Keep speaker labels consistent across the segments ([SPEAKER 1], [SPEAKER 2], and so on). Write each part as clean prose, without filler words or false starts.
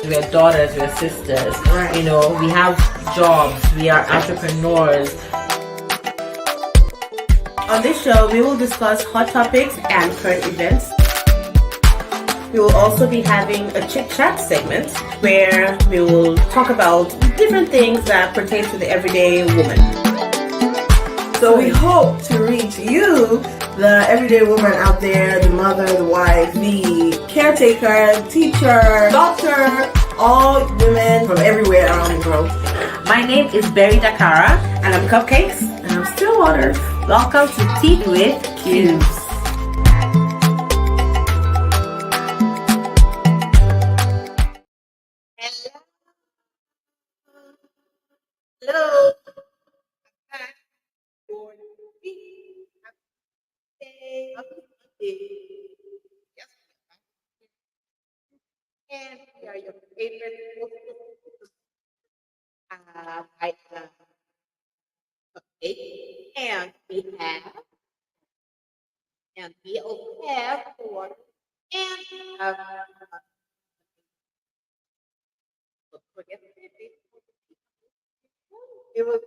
[SPEAKER 1] we're daughters, we're sisters.
[SPEAKER 2] Right.
[SPEAKER 1] We have jobs, we are entrepreneurs.
[SPEAKER 2] On this show, we will discuss hot topics and current events. We will also be having a chit chat segment where we will talk about different things that pertain to the everyday woman.
[SPEAKER 3] So we hope to reach you, the everyday woman out there, the mother, the wife, the caretaker, teacher, doctor, all women from everywhere around the world.
[SPEAKER 1] My name is Dakara.
[SPEAKER 2] And I'm Cupcakes.
[SPEAKER 3] And I'm Stillwaters.
[SPEAKER 1] Welcome to Tea with Cubes.
[SPEAKER 2] Hello. And we are your favorite I okay. And we also have water and forget it. It was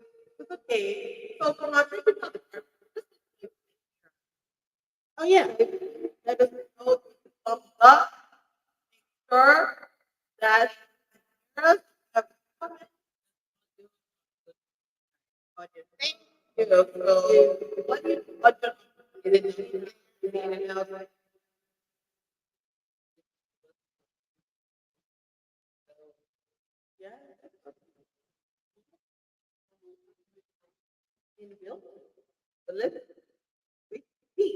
[SPEAKER 2] okay. So from our favorite topic, oh yeah, let us know the thumbs up. Sure that us have comment on your thing. So what is it? Anything else? Yeah, in the bill. But let's see.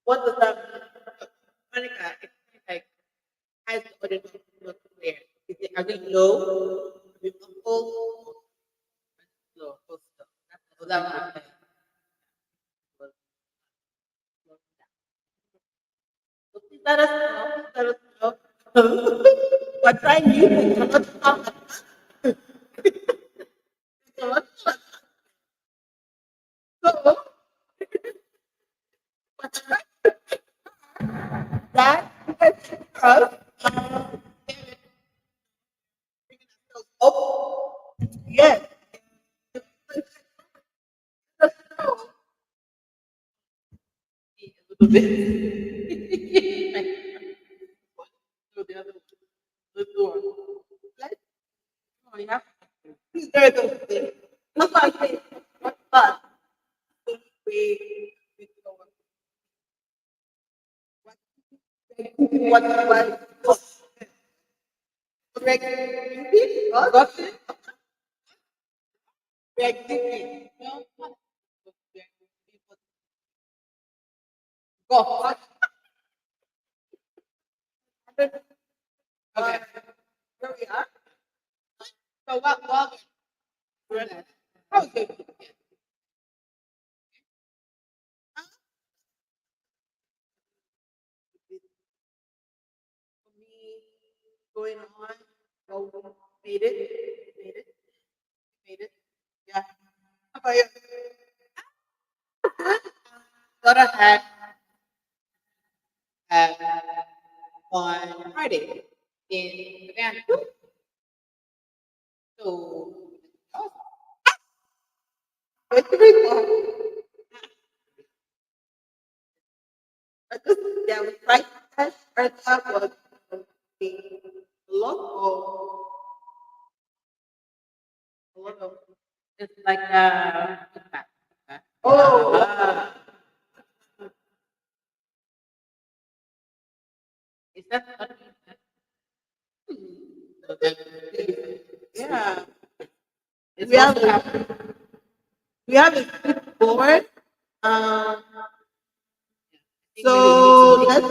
[SPEAKER 2] What does that mean? Monica, like, has the audience not clear? Are they low? Are they muffled? Low, full stop. So that one. So please let us know. Let us know. We're trying new things. We're not talking. So, that is us. Oh, yes. A little bit. So the other the door. Let's oh, yeah. He's very good. That's why I say but we go what Greg got it? Greg did it. Go. Okay. Here we are. So what how is it? For me going on. Oh, made it. Made it. Made it. Yeah. How about you? Got a hack on Friday in Savannah. So it's pretty fun. Yeah, we tried to test our that was a lot of
[SPEAKER 1] It's like
[SPEAKER 2] oh
[SPEAKER 1] is that
[SPEAKER 2] yeah.
[SPEAKER 1] it's
[SPEAKER 2] We have
[SPEAKER 1] also
[SPEAKER 2] we have a good board. Um
[SPEAKER 1] think maybe we
[SPEAKER 2] so
[SPEAKER 1] need to make
[SPEAKER 2] let's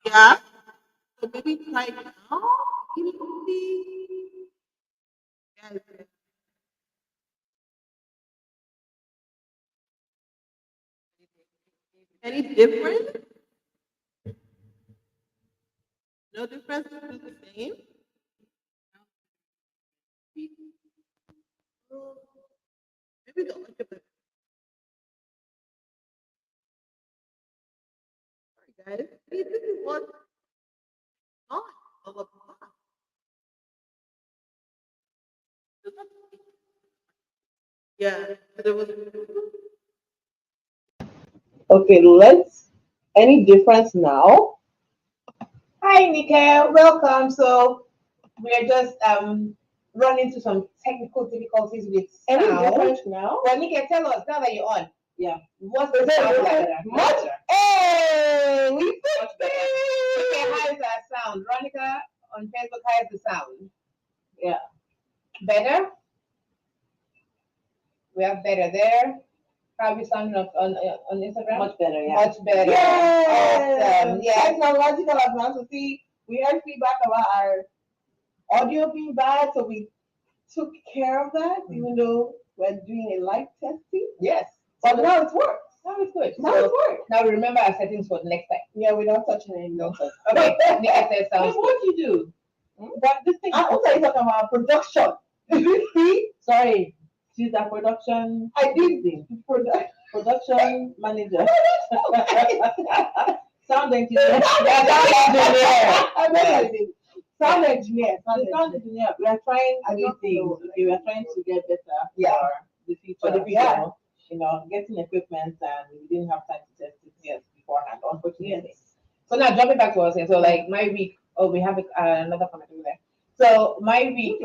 [SPEAKER 2] yeah. So maybe try now. Maybe yes. Any difference? No difference is the same. Oh, maybe the other sorry guys. See, this is what not. of a yeah. There was
[SPEAKER 4] Okay, let's. Any difference now? Hi, Nika. Welcome. So we're just running into some technical difficulties with
[SPEAKER 3] Any
[SPEAKER 4] sound.
[SPEAKER 3] difference now?
[SPEAKER 4] Well, Nika, tell us now that you're on.
[SPEAKER 3] Yeah.
[SPEAKER 4] What's the sound like?
[SPEAKER 3] Much. Hey, we fixed
[SPEAKER 4] Okay,
[SPEAKER 3] it.
[SPEAKER 4] how is that sound? Veronica on Facebook, how is the sound?
[SPEAKER 3] Yeah.
[SPEAKER 4] Better? We have better there. How we sound on Instagram?
[SPEAKER 3] Much better, yeah.
[SPEAKER 4] Much better.
[SPEAKER 3] Yes.
[SPEAKER 4] Awesome. Yeah.
[SPEAKER 3] Technological advances. See, we heard feedback about our audio being bad, so we took care of that, even though we're doing a live testing.
[SPEAKER 4] Yes.
[SPEAKER 3] But now it works.
[SPEAKER 4] Now it's good.
[SPEAKER 3] Now
[SPEAKER 4] So
[SPEAKER 3] it works.
[SPEAKER 4] now we remember our settings for the next time.
[SPEAKER 3] Yeah, we don't touch it anymore.
[SPEAKER 4] Okay. Nika says sounds good.
[SPEAKER 3] What you do? That this thing. I was talking about production. Did you see? Sorry, she's a production. I did the production manager. Sound engineer.
[SPEAKER 4] Sound engineer.
[SPEAKER 3] Sound engineer. Sound engineer. We are trying new things. Okay, we are trying to get better for the future.
[SPEAKER 4] For the future.
[SPEAKER 3] Yeah. You know, getting equipment, and we didn't have time to test it beforehand, unfortunately.
[SPEAKER 4] So now jumping back to what I was saying. So like my week. Oh, we have another comment over there. So my week.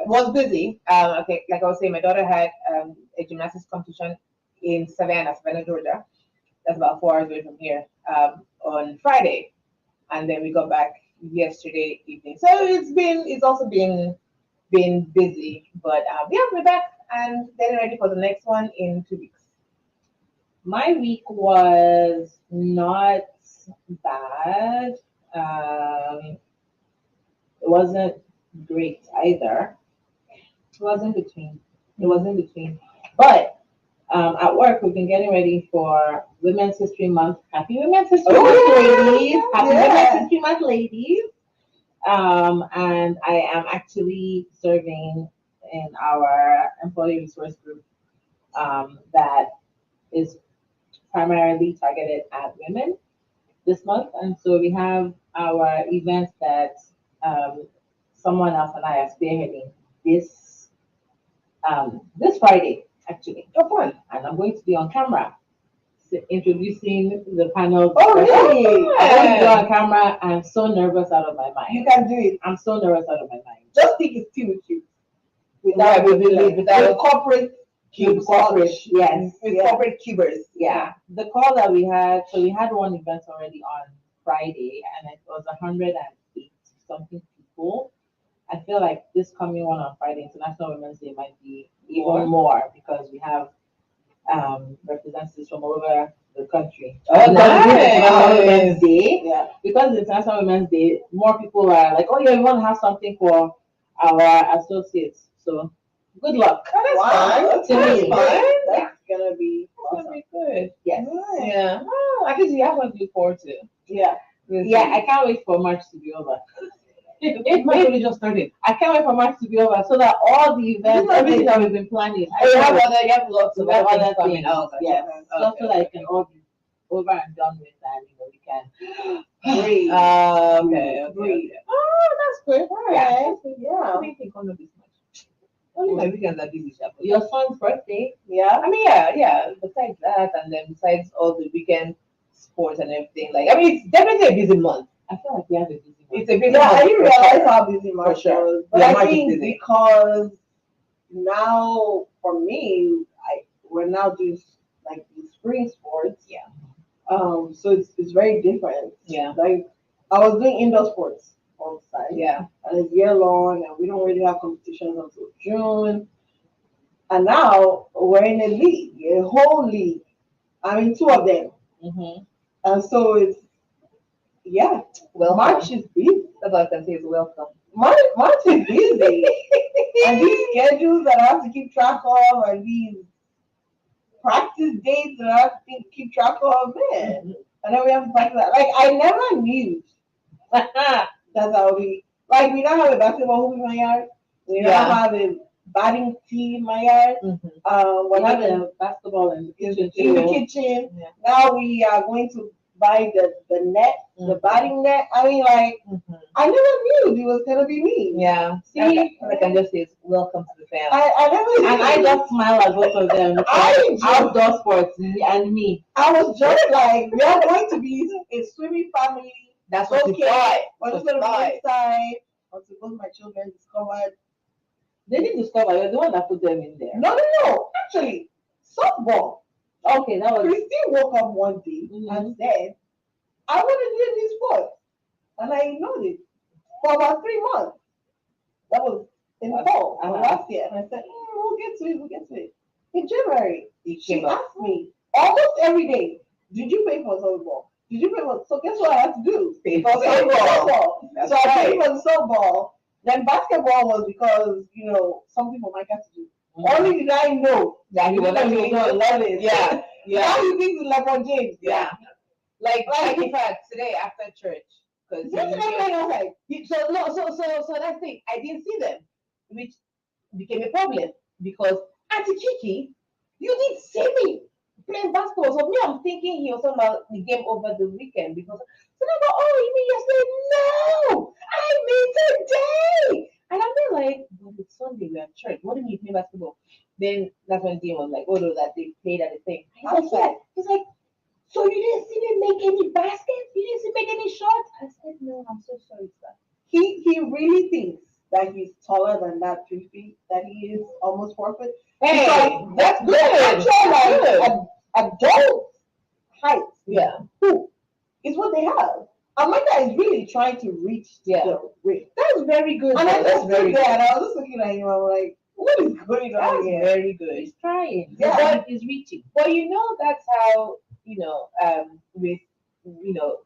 [SPEAKER 4] Was busy. Okay, like I was saying, my daughter had a gymnastics competition in Savannah, Georgia. That's about 4 hours away from here. On Friday, and then we got back yesterday evening. So it's also been busy, but yeah, we're back and getting ready for the next one in 2 weeks.
[SPEAKER 3] My week was not bad. It wasn't great either. It was in between. But at work, we've been getting ready for Women's History Month. Happy Women's History Month, ladies! Happy Women's History Month, ladies! And I am actually serving in our employee resource group that is primarily targeted at women this month. And so we have our event that someone else and I are spearheading this Friday, actually. Oh, fun. And I'm going to be on camera introducing the panel.
[SPEAKER 4] Oh, really?
[SPEAKER 3] I'm going to be on camera. I'm so nervous out of my mind.
[SPEAKER 4] You can do it.
[SPEAKER 3] I'm so nervous out of my mind.
[SPEAKER 4] Just think it's still with you. Without corporate cubes.
[SPEAKER 3] Yes.
[SPEAKER 4] With corporate cubers.
[SPEAKER 3] Yeah. The call that we had, so we had one event already on Friday, and it was 108 something people. I feel like this coming one on Friday, International Women's Day, might be even more because we have representatives from all over the country.
[SPEAKER 4] Oh, nice.
[SPEAKER 3] International Women's Day. Yeah. Because it's International Women's Day, more people are like, oh yeah, we want to have something for our associates. So good luck.
[SPEAKER 4] That's
[SPEAKER 3] To me.
[SPEAKER 4] fun.
[SPEAKER 3] That's gonna be
[SPEAKER 4] good.
[SPEAKER 3] Yes.
[SPEAKER 4] Yeah. Oh, I guess you have one to look forward to.
[SPEAKER 3] Yeah. Yeah, I can't wait for March to be over.
[SPEAKER 4] It might only just started.
[SPEAKER 3] I can't wait for March to be over so that all the events, everything that we've been planning,
[SPEAKER 4] You have lots of other things coming out.
[SPEAKER 3] Yes, so that it can all be over and done with, and we can breathe.
[SPEAKER 4] Okay.
[SPEAKER 3] Oh, that's great. All right.
[SPEAKER 4] Yeah. I think on this much. Only my weekends are busy.
[SPEAKER 3] Your son's birthday.
[SPEAKER 4] Yeah. I mean, yeah. Besides that, and then besides all the weekend sports and everything, like, I mean, it's definitely a busy month.
[SPEAKER 3] I feel like we have a busy month.
[SPEAKER 4] It's a busy month.
[SPEAKER 3] Yeah, I didn't realize how busy
[SPEAKER 4] March
[SPEAKER 3] March was. But
[SPEAKER 4] Yeah,
[SPEAKER 3] I
[SPEAKER 4] March is
[SPEAKER 3] think
[SPEAKER 4] busy.
[SPEAKER 3] because now, for me, we're now doing like the spring sports.
[SPEAKER 4] Yeah.
[SPEAKER 3] So it's very different.
[SPEAKER 4] Yeah.
[SPEAKER 3] Like I was doing indoor sports all the time.
[SPEAKER 4] Yeah.
[SPEAKER 3] And it's year long, and we don't really have competitions until June. And now we're in a league, a whole league. I mean, two of them.
[SPEAKER 4] Mm-hmm.
[SPEAKER 3] And so it's, yeah.
[SPEAKER 4] Well,
[SPEAKER 3] March is busy.
[SPEAKER 4] That's all I can say is welcome.
[SPEAKER 3] March is busy. And these schedules that I have to keep track of, and these practice dates that I have to keep track of, man. And then we have to practice that. Like, I never knew that's how we don't have a basketball hoop in my yard. We don't have a batting tee in my yard.
[SPEAKER 4] Mm-hmm.
[SPEAKER 3] We have a basketball in the kitchen.
[SPEAKER 4] Yeah.
[SPEAKER 3] Now we are going to buy the net, the batting net. I mean, like, I never knew it was gonna be me.
[SPEAKER 4] Yeah. See, all I can just say is welcome to the family.
[SPEAKER 3] I never knew.
[SPEAKER 1] And I just smile at both of them. Outdoor sports and me.
[SPEAKER 3] I was just like, we are going to be a swimming family.
[SPEAKER 4] That's what you thought.
[SPEAKER 3] We're just gonna be inside until both my children discovered.
[SPEAKER 1] They didn't discover you're the one that put them in there.
[SPEAKER 3] No. Actually, softball.
[SPEAKER 1] Okay, that was.
[SPEAKER 3] Christine woke up one day and said, I want to do this sport. And I ignored it for about 3 months. That was in the fall of last year. And I said, we'll get to it. In January, she asked me almost every day, did you pay for softball? Did you pay for? So guess what I had to do?
[SPEAKER 4] Pay for softball.
[SPEAKER 3] So I paid for the softball. Then basketball was because, some people might have to do. Only did I know
[SPEAKER 4] that he was actually
[SPEAKER 3] going to love it.
[SPEAKER 4] Yeah.
[SPEAKER 3] Now you think it's LeBron James.
[SPEAKER 4] Yeah. Like in fact, today after church, because
[SPEAKER 3] so
[SPEAKER 4] that's the thing. I didn't see them, which became a problem because Auntie Chichi, you didn't see me playing basketball. So me, I'm thinking he was talking about the game over the weekend because so I go, oh, you mean yesterday? No, I mean today. And I'm there like, but it's Sunday, we're at church. What do you mean play basketball? Then that's when Dean was like, oh no, that they played at the thing. I was like, he's like, so you didn't see me make any baskets? You didn't see me make any shots? I said, no, I'm so sorry, sir.
[SPEAKER 3] He really thinks that he's taller than that 3 feet, that he is almost 4 foot.
[SPEAKER 4] Hey, that's good.
[SPEAKER 3] Actual adult height.
[SPEAKER 4] Yeah.
[SPEAKER 3] Who is what they have. Amanda is really trying to reach the rim.
[SPEAKER 4] That's very good.
[SPEAKER 3] And I
[SPEAKER 4] that's
[SPEAKER 3] just
[SPEAKER 4] very
[SPEAKER 3] stood there and I was just looking at him. I'm like, what is going on
[SPEAKER 4] That's
[SPEAKER 3] here?
[SPEAKER 4] very good.
[SPEAKER 1] He's trying.
[SPEAKER 3] Yeah.
[SPEAKER 1] God is reaching.
[SPEAKER 4] But that's how, with,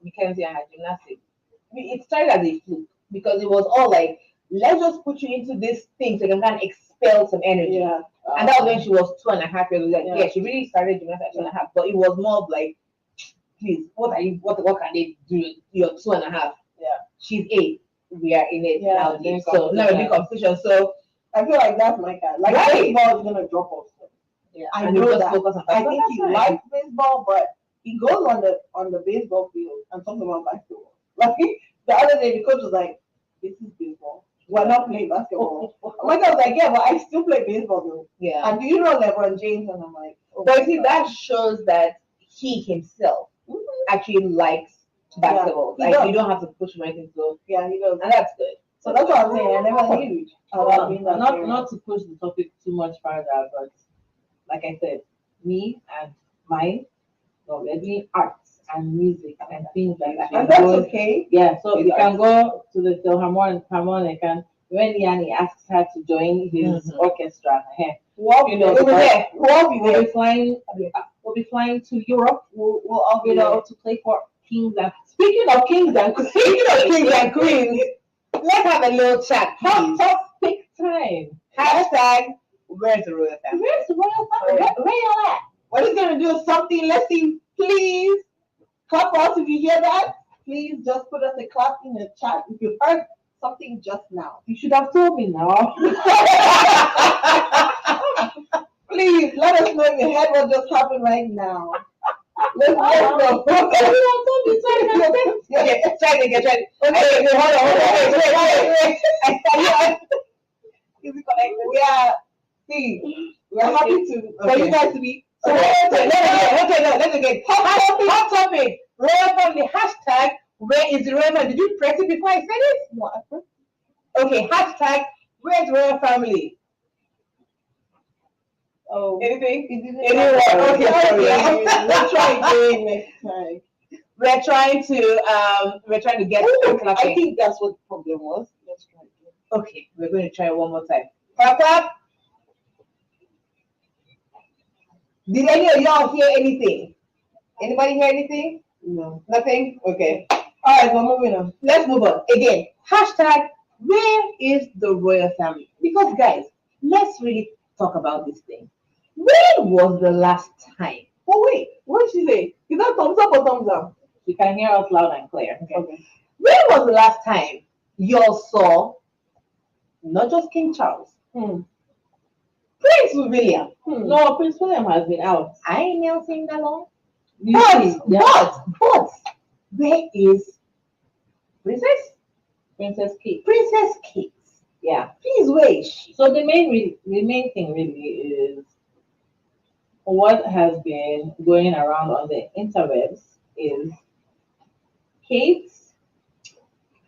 [SPEAKER 4] Mackenzie and her gymnastics, it started as a fluke because it was all like, let's just put you into this thing so you can expel some energy.
[SPEAKER 3] Yeah.
[SPEAKER 4] And that was when she was 2.5 years old. Like, she really started gymnastics at 2.5, but it was more of like, please, what can they do? You're 2.5.
[SPEAKER 3] Yeah.
[SPEAKER 4] She's 8. We are in it now.
[SPEAKER 1] Big
[SPEAKER 4] So now a big competition. So
[SPEAKER 3] I feel like that's my guy. Like baseball is gonna drop off.
[SPEAKER 1] Yeah.
[SPEAKER 3] I
[SPEAKER 4] and
[SPEAKER 3] know
[SPEAKER 4] just
[SPEAKER 3] that.
[SPEAKER 4] focus on
[SPEAKER 3] I
[SPEAKER 4] that.
[SPEAKER 3] think he likes baseball, but he goes on the baseball field and talks about basketball. Like the other day, the coach was like, "This is baseball. We're not playing basketball." My God was like, "Yeah, but I still play baseball though."
[SPEAKER 4] Yeah.
[SPEAKER 3] And do you know LeBron James? And I'm like, oh,
[SPEAKER 4] but see, that shows that he himself actually likes basketball.
[SPEAKER 3] he
[SPEAKER 4] Like
[SPEAKER 3] does.
[SPEAKER 4] you don't have to push him anything. So
[SPEAKER 3] yeah, he does.
[SPEAKER 4] and that's good.
[SPEAKER 3] So that's what I'm saying. I never knew about being that parent.
[SPEAKER 1] Not to push the topic too much further, but like I said, me and mine, we're doing arts and music and things like that.
[SPEAKER 3] And that's okay.
[SPEAKER 1] Yeah, so you can go to the harmonic, and when Yanni asks her to join his orchestra,
[SPEAKER 3] We'll be there.
[SPEAKER 1] we'll be flying to Europe. We'll all be there to play for kings and.
[SPEAKER 4] Speaking of kings and queens, let's have a little chat, please.
[SPEAKER 1] Big time.
[SPEAKER 4] Hashtag where's the royal family?
[SPEAKER 1] Where's the royal family? Where you at?
[SPEAKER 3] What is gonna do something? Let's see, please. Clap us if you hear that. Please just put us a clap in the chat if you heard something just now.
[SPEAKER 1] You should have told me now.
[SPEAKER 3] Please let us know if you heard what just happened right now. Let's go.
[SPEAKER 4] Okay, try it again. Okay, hold on. Wait.
[SPEAKER 3] Is it connected? Yeah. See, we're happy for you guys to be.
[SPEAKER 4] So let's again. Hot topic. Royal family. Hashtag where is the royal family? Did you press it before I said it?
[SPEAKER 3] What?
[SPEAKER 4] Okay. Hashtag where's royal family?
[SPEAKER 3] Oh,
[SPEAKER 4] Anything?
[SPEAKER 3] Anyway,
[SPEAKER 4] Okay, sorry.
[SPEAKER 3] Let's try again next time.
[SPEAKER 4] We're trying to get.
[SPEAKER 3] I think that's what the problem was. Let's try again.
[SPEAKER 4] Okay, we're going to try it one more time. Clap. Did any of y'all hear anything? Anybody hear anything?
[SPEAKER 3] No.
[SPEAKER 4] Nothing? Okay.
[SPEAKER 3] All right, we're moving on.
[SPEAKER 4] Let's move on. Again, hashtag where is the royal family? Because guys, let's really talk about this thing. When was the last time?
[SPEAKER 3] Oh wait, what did she say? Is that thumbs up or thumbs down?
[SPEAKER 1] You can hear us loud and clear.
[SPEAKER 3] Okay.
[SPEAKER 4] When was the last time y'all saw not just King Charles, Prince William?
[SPEAKER 1] No, Prince William has been out.
[SPEAKER 4] I ain't now sing that long.
[SPEAKER 1] You see, yeah.
[SPEAKER 4] But Where is Princess?
[SPEAKER 1] Princess Kate.
[SPEAKER 4] Princess Kate.
[SPEAKER 1] Yeah.
[SPEAKER 4] Please, where is she?
[SPEAKER 1] So the main thing really is what has been going around on the interwebs is Kate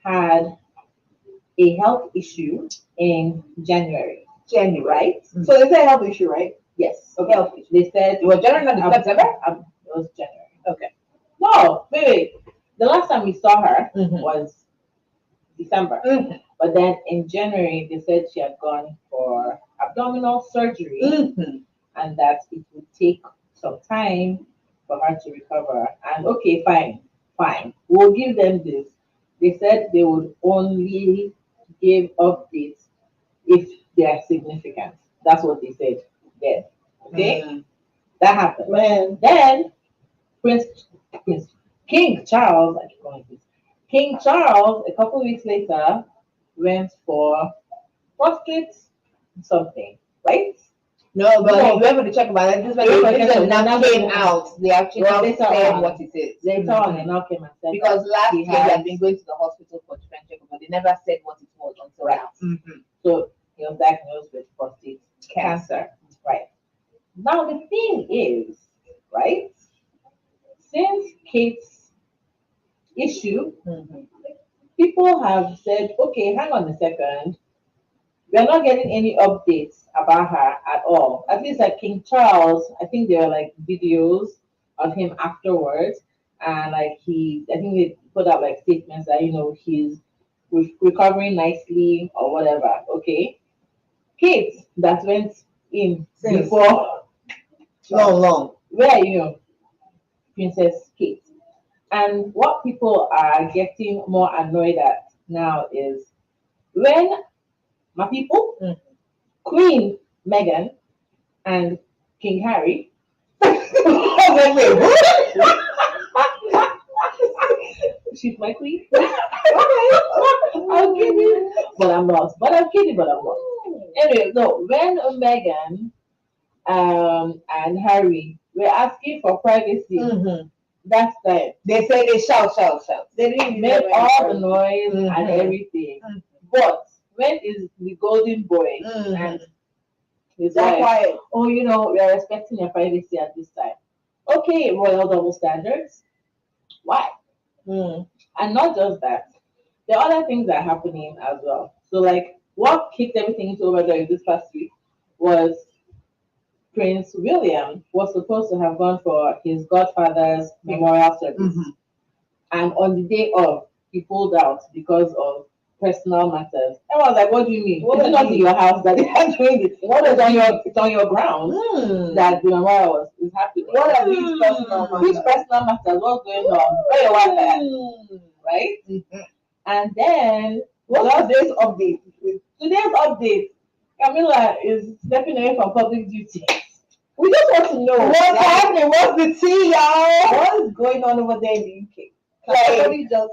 [SPEAKER 1] had a health issue in January.
[SPEAKER 4] January, right?
[SPEAKER 1] Mm.
[SPEAKER 4] So they said health issue, right?
[SPEAKER 1] Yes.
[SPEAKER 4] Okay. Health issue.
[SPEAKER 1] They said
[SPEAKER 4] It was January, not September?
[SPEAKER 1] it was January.
[SPEAKER 4] Okay.
[SPEAKER 1] No, wait. The last time we saw her
[SPEAKER 4] Mhm.
[SPEAKER 1] was December.
[SPEAKER 4] Mhm.
[SPEAKER 1] But then in January, they said she had gone for abdominal surgery
[SPEAKER 4] Mhm.
[SPEAKER 1] and that it would take some time for her to recover. And okay, fine. We'll give them this. They said they would only give updates if they are significant. That's what they said. Yes. Okay?
[SPEAKER 4] Mhm.
[SPEAKER 1] That happened.
[SPEAKER 4] Man.
[SPEAKER 1] Then Prince King Charles, I keep calling this King Charles, a couple weeks later, went for prostate something, right?
[SPEAKER 4] No, but
[SPEAKER 1] No.
[SPEAKER 4] whoever to check about it, this
[SPEAKER 1] Whoever
[SPEAKER 4] when
[SPEAKER 1] checked
[SPEAKER 4] the
[SPEAKER 1] it,
[SPEAKER 4] now
[SPEAKER 1] now
[SPEAKER 4] came
[SPEAKER 1] they-
[SPEAKER 4] out. They actually
[SPEAKER 1] Well, later
[SPEAKER 4] said
[SPEAKER 1] on.
[SPEAKER 4] what it is.
[SPEAKER 1] Later on, they now came and said
[SPEAKER 4] Because
[SPEAKER 1] that
[SPEAKER 4] last
[SPEAKER 1] he
[SPEAKER 4] year he
[SPEAKER 1] had-
[SPEAKER 4] had been going to the hospital for different checkup, but they never said what it was until
[SPEAKER 1] Right.
[SPEAKER 4] now.
[SPEAKER 1] So he was diagnosed with prostate cancer. Right. Now the thing is, right, since Kate's issue,
[SPEAKER 4] Mhm.
[SPEAKER 1] people have said, okay, hang on a second. We're not getting any updates about her at all. At least like King Charles, I think there are like videos of him afterwards. And like I think they put out like statements that, he's recovering nicely or whatever. Okay. Kate that went in
[SPEAKER 4] Since-
[SPEAKER 1] before.
[SPEAKER 4] Long.
[SPEAKER 1] Where are you, Princess Kate? And what people are getting more annoyed at now is when my people,
[SPEAKER 4] Mhm.
[SPEAKER 1] Queen Meghan and King Harry,
[SPEAKER 4] I was like, wait, what?
[SPEAKER 1] she's my queen. I'm kidding, but I'm not. But I'm kidding, but I'm not. Anyway, so when Meghan and Harry were asking for privacy,
[SPEAKER 4] Mhm.
[SPEAKER 1] that's time.
[SPEAKER 4] They say they shout.
[SPEAKER 1] They didn't make all the noise and
[SPEAKER 4] Mhm.
[SPEAKER 1] everything.
[SPEAKER 4] Mhm.
[SPEAKER 1] But when is the golden boy
[SPEAKER 4] Mhm.
[SPEAKER 1] and his
[SPEAKER 4] That's
[SPEAKER 1] wife,
[SPEAKER 4] why.
[SPEAKER 1] oh, we are respecting your privacy at this time. Okay, royal double standards. Why?
[SPEAKER 4] Mm.
[SPEAKER 1] And not just that. There are other things that are happening as well. So, like, what kicked everything into overdrive this past week was Prince William was supposed to have gone for his godfather's memorial service.
[SPEAKER 4] Mhm.
[SPEAKER 1] And on the day of, he pulled out because of personal matters. I was like, what do you mean?
[SPEAKER 4] What
[SPEAKER 1] It's
[SPEAKER 4] does
[SPEAKER 1] not
[SPEAKER 4] it
[SPEAKER 1] in your house that they are doing it. It's on your grounds
[SPEAKER 4] Mm.
[SPEAKER 1] that the memorial is happening.
[SPEAKER 4] What are these personal
[SPEAKER 1] Which
[SPEAKER 4] matters?
[SPEAKER 1] personal matters? What's going on? Where your wife at?
[SPEAKER 4] Mm.
[SPEAKER 1] Right?
[SPEAKER 4] Mhm.
[SPEAKER 1] And then
[SPEAKER 4] What's today's update?
[SPEAKER 1] today's update, Camilla is stepping away from public duty.
[SPEAKER 4] We just want to know what's happening. What's the tea, y'all?
[SPEAKER 1] What is going on over there in the UK?
[SPEAKER 4] Like-
[SPEAKER 1] Somebody just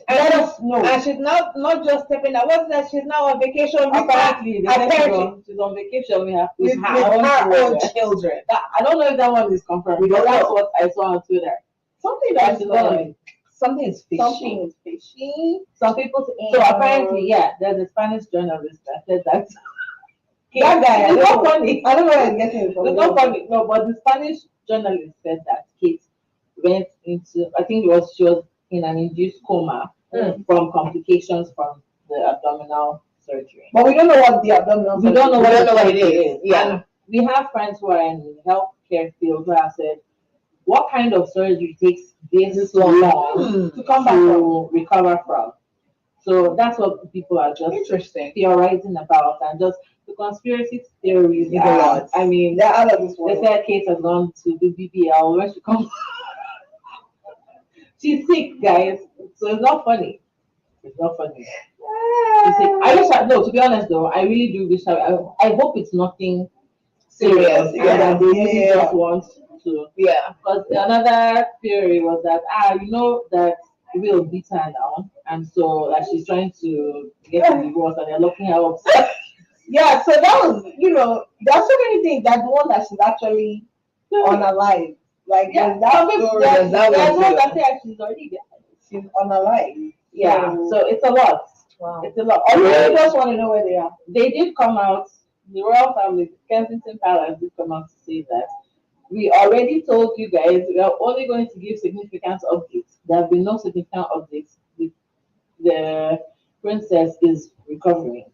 [SPEAKER 1] let us know.
[SPEAKER 4] And she's not just stepping out. What's that? She's now on vacation with
[SPEAKER 1] Apparently, they said she's on vacation with
[SPEAKER 4] with
[SPEAKER 1] her
[SPEAKER 4] her
[SPEAKER 1] own
[SPEAKER 4] own
[SPEAKER 1] children.
[SPEAKER 4] children.
[SPEAKER 1] I don't know if that one is confirmed.
[SPEAKER 4] We don't
[SPEAKER 1] But that's
[SPEAKER 4] know.
[SPEAKER 1] what I saw on Twitter. Something that is
[SPEAKER 4] Something Something is fishy.
[SPEAKER 1] Something is fishy. Some people. So apparently, yeah, there's a Spanish journalist that said that.
[SPEAKER 4] That guy,
[SPEAKER 1] It's not funny.
[SPEAKER 4] I don't know where I'm getting it from.
[SPEAKER 1] It's not funny. No, but the Spanish journalist said that Kate went into. I think she was in an induced coma from complications from the abdominal surgery.
[SPEAKER 4] But we don't know what the abdominal.
[SPEAKER 1] We don't know what
[SPEAKER 4] it
[SPEAKER 1] surgery
[SPEAKER 4] is. Yeah.
[SPEAKER 1] And we have friends who are in the healthcare field who have said, what kind of surgery takes this long
[SPEAKER 4] to come back
[SPEAKER 1] to recover from? So that's what people are just
[SPEAKER 4] Interesting.
[SPEAKER 1] theorizing about, and just the conspiracy theories.
[SPEAKER 4] Is a lot.
[SPEAKER 1] I mean,
[SPEAKER 4] They're out of this
[SPEAKER 1] they
[SPEAKER 4] world.
[SPEAKER 1] said Kate has gone to do BBL when she comes. She's sick, guys. So it's not funny. It's not funny. She's sick. I wish no, to be honest though, I really do wish I hope it's nothing serious. And that they really just want to.
[SPEAKER 4] Yeah.
[SPEAKER 1] Because another theory was that that Will beat her down, and so that she's trying to get a divorce, and they're locking her up.
[SPEAKER 4] Yeah, so that was, there are so many things that the one that she's actually on her life.
[SPEAKER 3] Like
[SPEAKER 1] Yeah,
[SPEAKER 3] there's that story.
[SPEAKER 1] there's
[SPEAKER 4] that
[SPEAKER 1] those
[SPEAKER 4] one too.
[SPEAKER 1] that say she's already there.
[SPEAKER 3] She's unalive.
[SPEAKER 1] Yeah, so it's a lot.
[SPEAKER 3] Wow.
[SPEAKER 1] It's a lot.
[SPEAKER 3] I really
[SPEAKER 1] Although
[SPEAKER 3] just want to know where they are.
[SPEAKER 1] they did come out, the royal family, Kensington Palace did come out to say that we already told you guys we are only going to give significant updates. There have been no significant updates. The princess is recovering.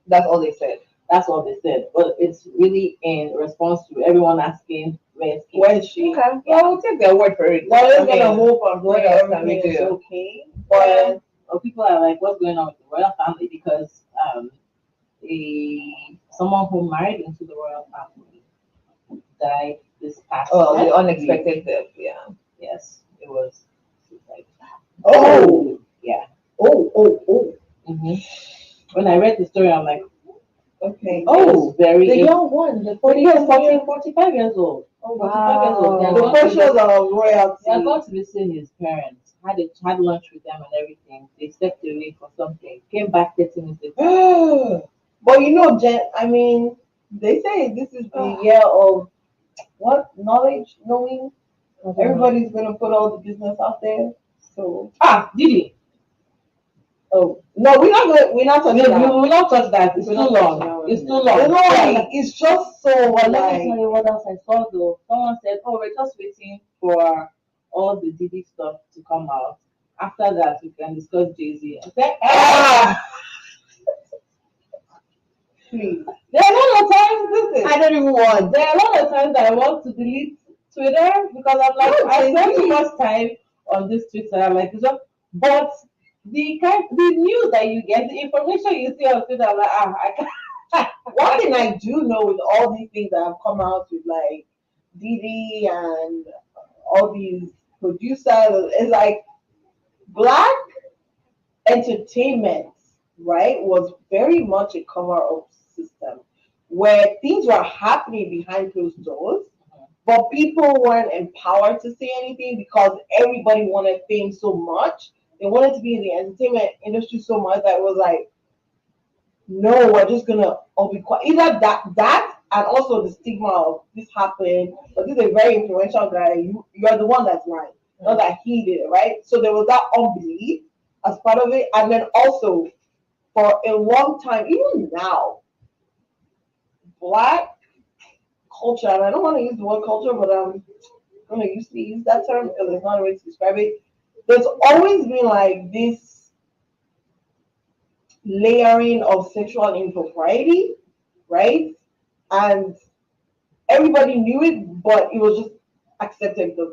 [SPEAKER 4] That's all they said.
[SPEAKER 1] That's all they said. But it's really in response to everyone asking where is Kate?
[SPEAKER 3] Where is she?
[SPEAKER 4] Okay. Well, we'll take their word for it.
[SPEAKER 3] We're just
[SPEAKER 4] I
[SPEAKER 3] gonna
[SPEAKER 4] mean,
[SPEAKER 3] hope and
[SPEAKER 4] what
[SPEAKER 3] pray
[SPEAKER 4] else can we
[SPEAKER 3] everything is
[SPEAKER 4] do?
[SPEAKER 3] okay. But
[SPEAKER 1] Well, people are like, what's going on with the royal family? Because someone who married into the royal family died this past
[SPEAKER 4] Oh, the
[SPEAKER 1] week.
[SPEAKER 4] unexpected death. Yeah.
[SPEAKER 1] Yes, it was suicide.
[SPEAKER 3] oh,
[SPEAKER 1] Yeah.
[SPEAKER 3] oh.
[SPEAKER 1] hmm When I read the story, I'm like,
[SPEAKER 3] Okay.
[SPEAKER 1] it was very.
[SPEAKER 3] The young one, the
[SPEAKER 1] 40 years,
[SPEAKER 3] 40
[SPEAKER 1] 45 years old.
[SPEAKER 3] Oh
[SPEAKER 1] 45 years old. They are
[SPEAKER 3] The
[SPEAKER 1] going to
[SPEAKER 3] pressures
[SPEAKER 1] visit-
[SPEAKER 3] of royalty.
[SPEAKER 1] they are going to visit his parents. Had lunch with them and everything. They stepped away for something. Came back 30 minutes later.
[SPEAKER 3] But you know, Jen, I mean, they say this is the year of what? Knowledge, knowing. Everybody's gonna put all the business out there. So
[SPEAKER 1] Didi.
[SPEAKER 3] oh no, we're not
[SPEAKER 1] We,
[SPEAKER 3] talking
[SPEAKER 1] we
[SPEAKER 3] about
[SPEAKER 1] will not touch that. It's too
[SPEAKER 3] We're not
[SPEAKER 1] long.
[SPEAKER 3] touching that
[SPEAKER 1] It's
[SPEAKER 3] one.
[SPEAKER 1] too long.
[SPEAKER 3] it's not like it's just so
[SPEAKER 1] But let me
[SPEAKER 3] like
[SPEAKER 1] tell you what else I saw though. Someone said, "Oh, we're just waiting for all the Diddy stuff to come out. After that, we can discuss Jay Z." I said,
[SPEAKER 3] please.
[SPEAKER 1] There are a lot of times this is.
[SPEAKER 3] I don't even want
[SPEAKER 1] There are a lot of times that I want to delete Twitter because I'm like,
[SPEAKER 3] No,
[SPEAKER 1] I spend too
[SPEAKER 3] please.
[SPEAKER 1] much time on this Twitter. I'm like, but the news that you get, the information you see on Twitter, I'm like, I can't.
[SPEAKER 3] One thing I do know with all these things that have come out with like Didi and all these producers is like black entertainment, right, was very much a cover up system where things were happening behind closed doors, but people weren't empowered to say anything because everybody wanted fame so much. They wanted to be in the entertainment industry so much that it was like, no, we're just gonna all be quiet. Either that and also the stigma of this happened, but this is a very influential guy. You're the one that's lying, not that he did it, right? So there was that unbelief as part of it, and then also for a long time, even now, black culture, and I don't want to use the word culture, but I'm gonna use that term because it's not a way to describe it. There's always been like this layering of sexual impropriety, right? And everybody knew it, but it was just accepted because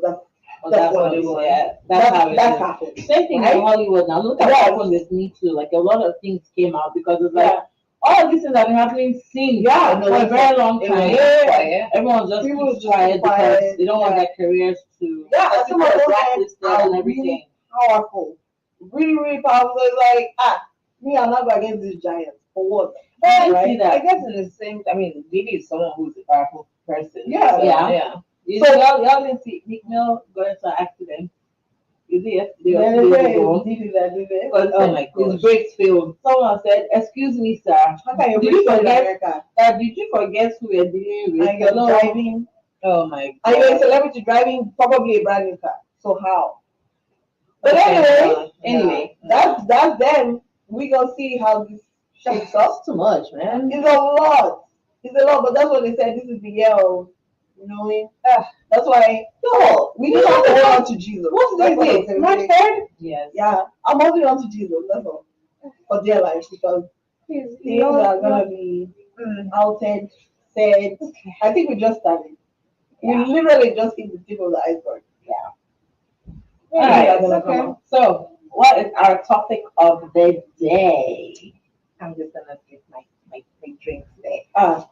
[SPEAKER 3] that's what it was.
[SPEAKER 1] Yeah, that's how it
[SPEAKER 3] That's
[SPEAKER 1] is.
[SPEAKER 3] happened.
[SPEAKER 1] Same thing
[SPEAKER 3] Right?
[SPEAKER 1] in Hollywood now. Look at
[SPEAKER 3] Yes.
[SPEAKER 1] what happened with Me Too. Like a lot of things came out because it's like
[SPEAKER 3] Yeah.
[SPEAKER 1] all of these things have been happening since
[SPEAKER 3] Yeah,
[SPEAKER 1] for a very long
[SPEAKER 4] It
[SPEAKER 1] time.
[SPEAKER 4] was
[SPEAKER 3] Yeah.
[SPEAKER 4] quiet.
[SPEAKER 1] Everyone just
[SPEAKER 3] People
[SPEAKER 1] keeps
[SPEAKER 3] just
[SPEAKER 1] quiet because
[SPEAKER 3] quiet,
[SPEAKER 1] they don't want
[SPEAKER 3] yeah.
[SPEAKER 1] their careers to
[SPEAKER 3] Yeah, and some of those men
[SPEAKER 1] blacklisted
[SPEAKER 3] are
[SPEAKER 1] and everything.
[SPEAKER 3] really powerful. Really, really powerful. It's like, me, I'm not against this giant. For what?
[SPEAKER 1] I
[SPEAKER 3] Right?
[SPEAKER 1] see
[SPEAKER 4] I
[SPEAKER 1] that.
[SPEAKER 4] guess in the same. I mean, Didi is someone who's a powerful person.
[SPEAKER 3] Yeah.
[SPEAKER 1] Yeah.
[SPEAKER 4] Yeah.
[SPEAKER 1] So y'all didn't see Nick Mill got into an accident. You see yesterday or
[SPEAKER 3] Then
[SPEAKER 1] 2
[SPEAKER 3] they
[SPEAKER 1] days
[SPEAKER 3] say,
[SPEAKER 1] ago.
[SPEAKER 3] did it.
[SPEAKER 1] Because
[SPEAKER 4] Oh my
[SPEAKER 1] his
[SPEAKER 4] gosh.
[SPEAKER 1] brakes failed. Someone said, "Excuse me, sir.
[SPEAKER 3] How can you
[SPEAKER 1] Did
[SPEAKER 3] bring
[SPEAKER 1] you
[SPEAKER 3] to
[SPEAKER 1] forget?
[SPEAKER 3] America
[SPEAKER 1] Did you forget who we're dealing with?
[SPEAKER 3] and you're
[SPEAKER 1] Hello?"
[SPEAKER 3] driving?
[SPEAKER 4] Oh my
[SPEAKER 3] And you're a
[SPEAKER 4] god.
[SPEAKER 3] celebrity driving probably a brand new car. So how? But
[SPEAKER 4] Okay,
[SPEAKER 3] anyway,
[SPEAKER 4] no.
[SPEAKER 3] that's them. We gonna see how this shapes up.
[SPEAKER 4] That's too much, man.
[SPEAKER 3] It's a lot. It's a lot, but that's what they said. This is the year of knowing. That's why. No, we need to hold on to Jesus.
[SPEAKER 4] What's
[SPEAKER 3] That's what I'm
[SPEAKER 4] this?
[SPEAKER 3] saying.
[SPEAKER 4] March 3rd?
[SPEAKER 1] Yes.
[SPEAKER 3] Yeah, I'm holding on to Jesus. That's all for their lives because things are gonna be outed, said. I think we just started.
[SPEAKER 1] Yeah.
[SPEAKER 3] We literally just hit the tip of the iceberg.
[SPEAKER 1] All right.
[SPEAKER 3] Things are gonna come
[SPEAKER 1] Okay.
[SPEAKER 3] out.
[SPEAKER 1] So, what is our topic of the day?
[SPEAKER 4] I'm just gonna get my drink today.
[SPEAKER 3] That's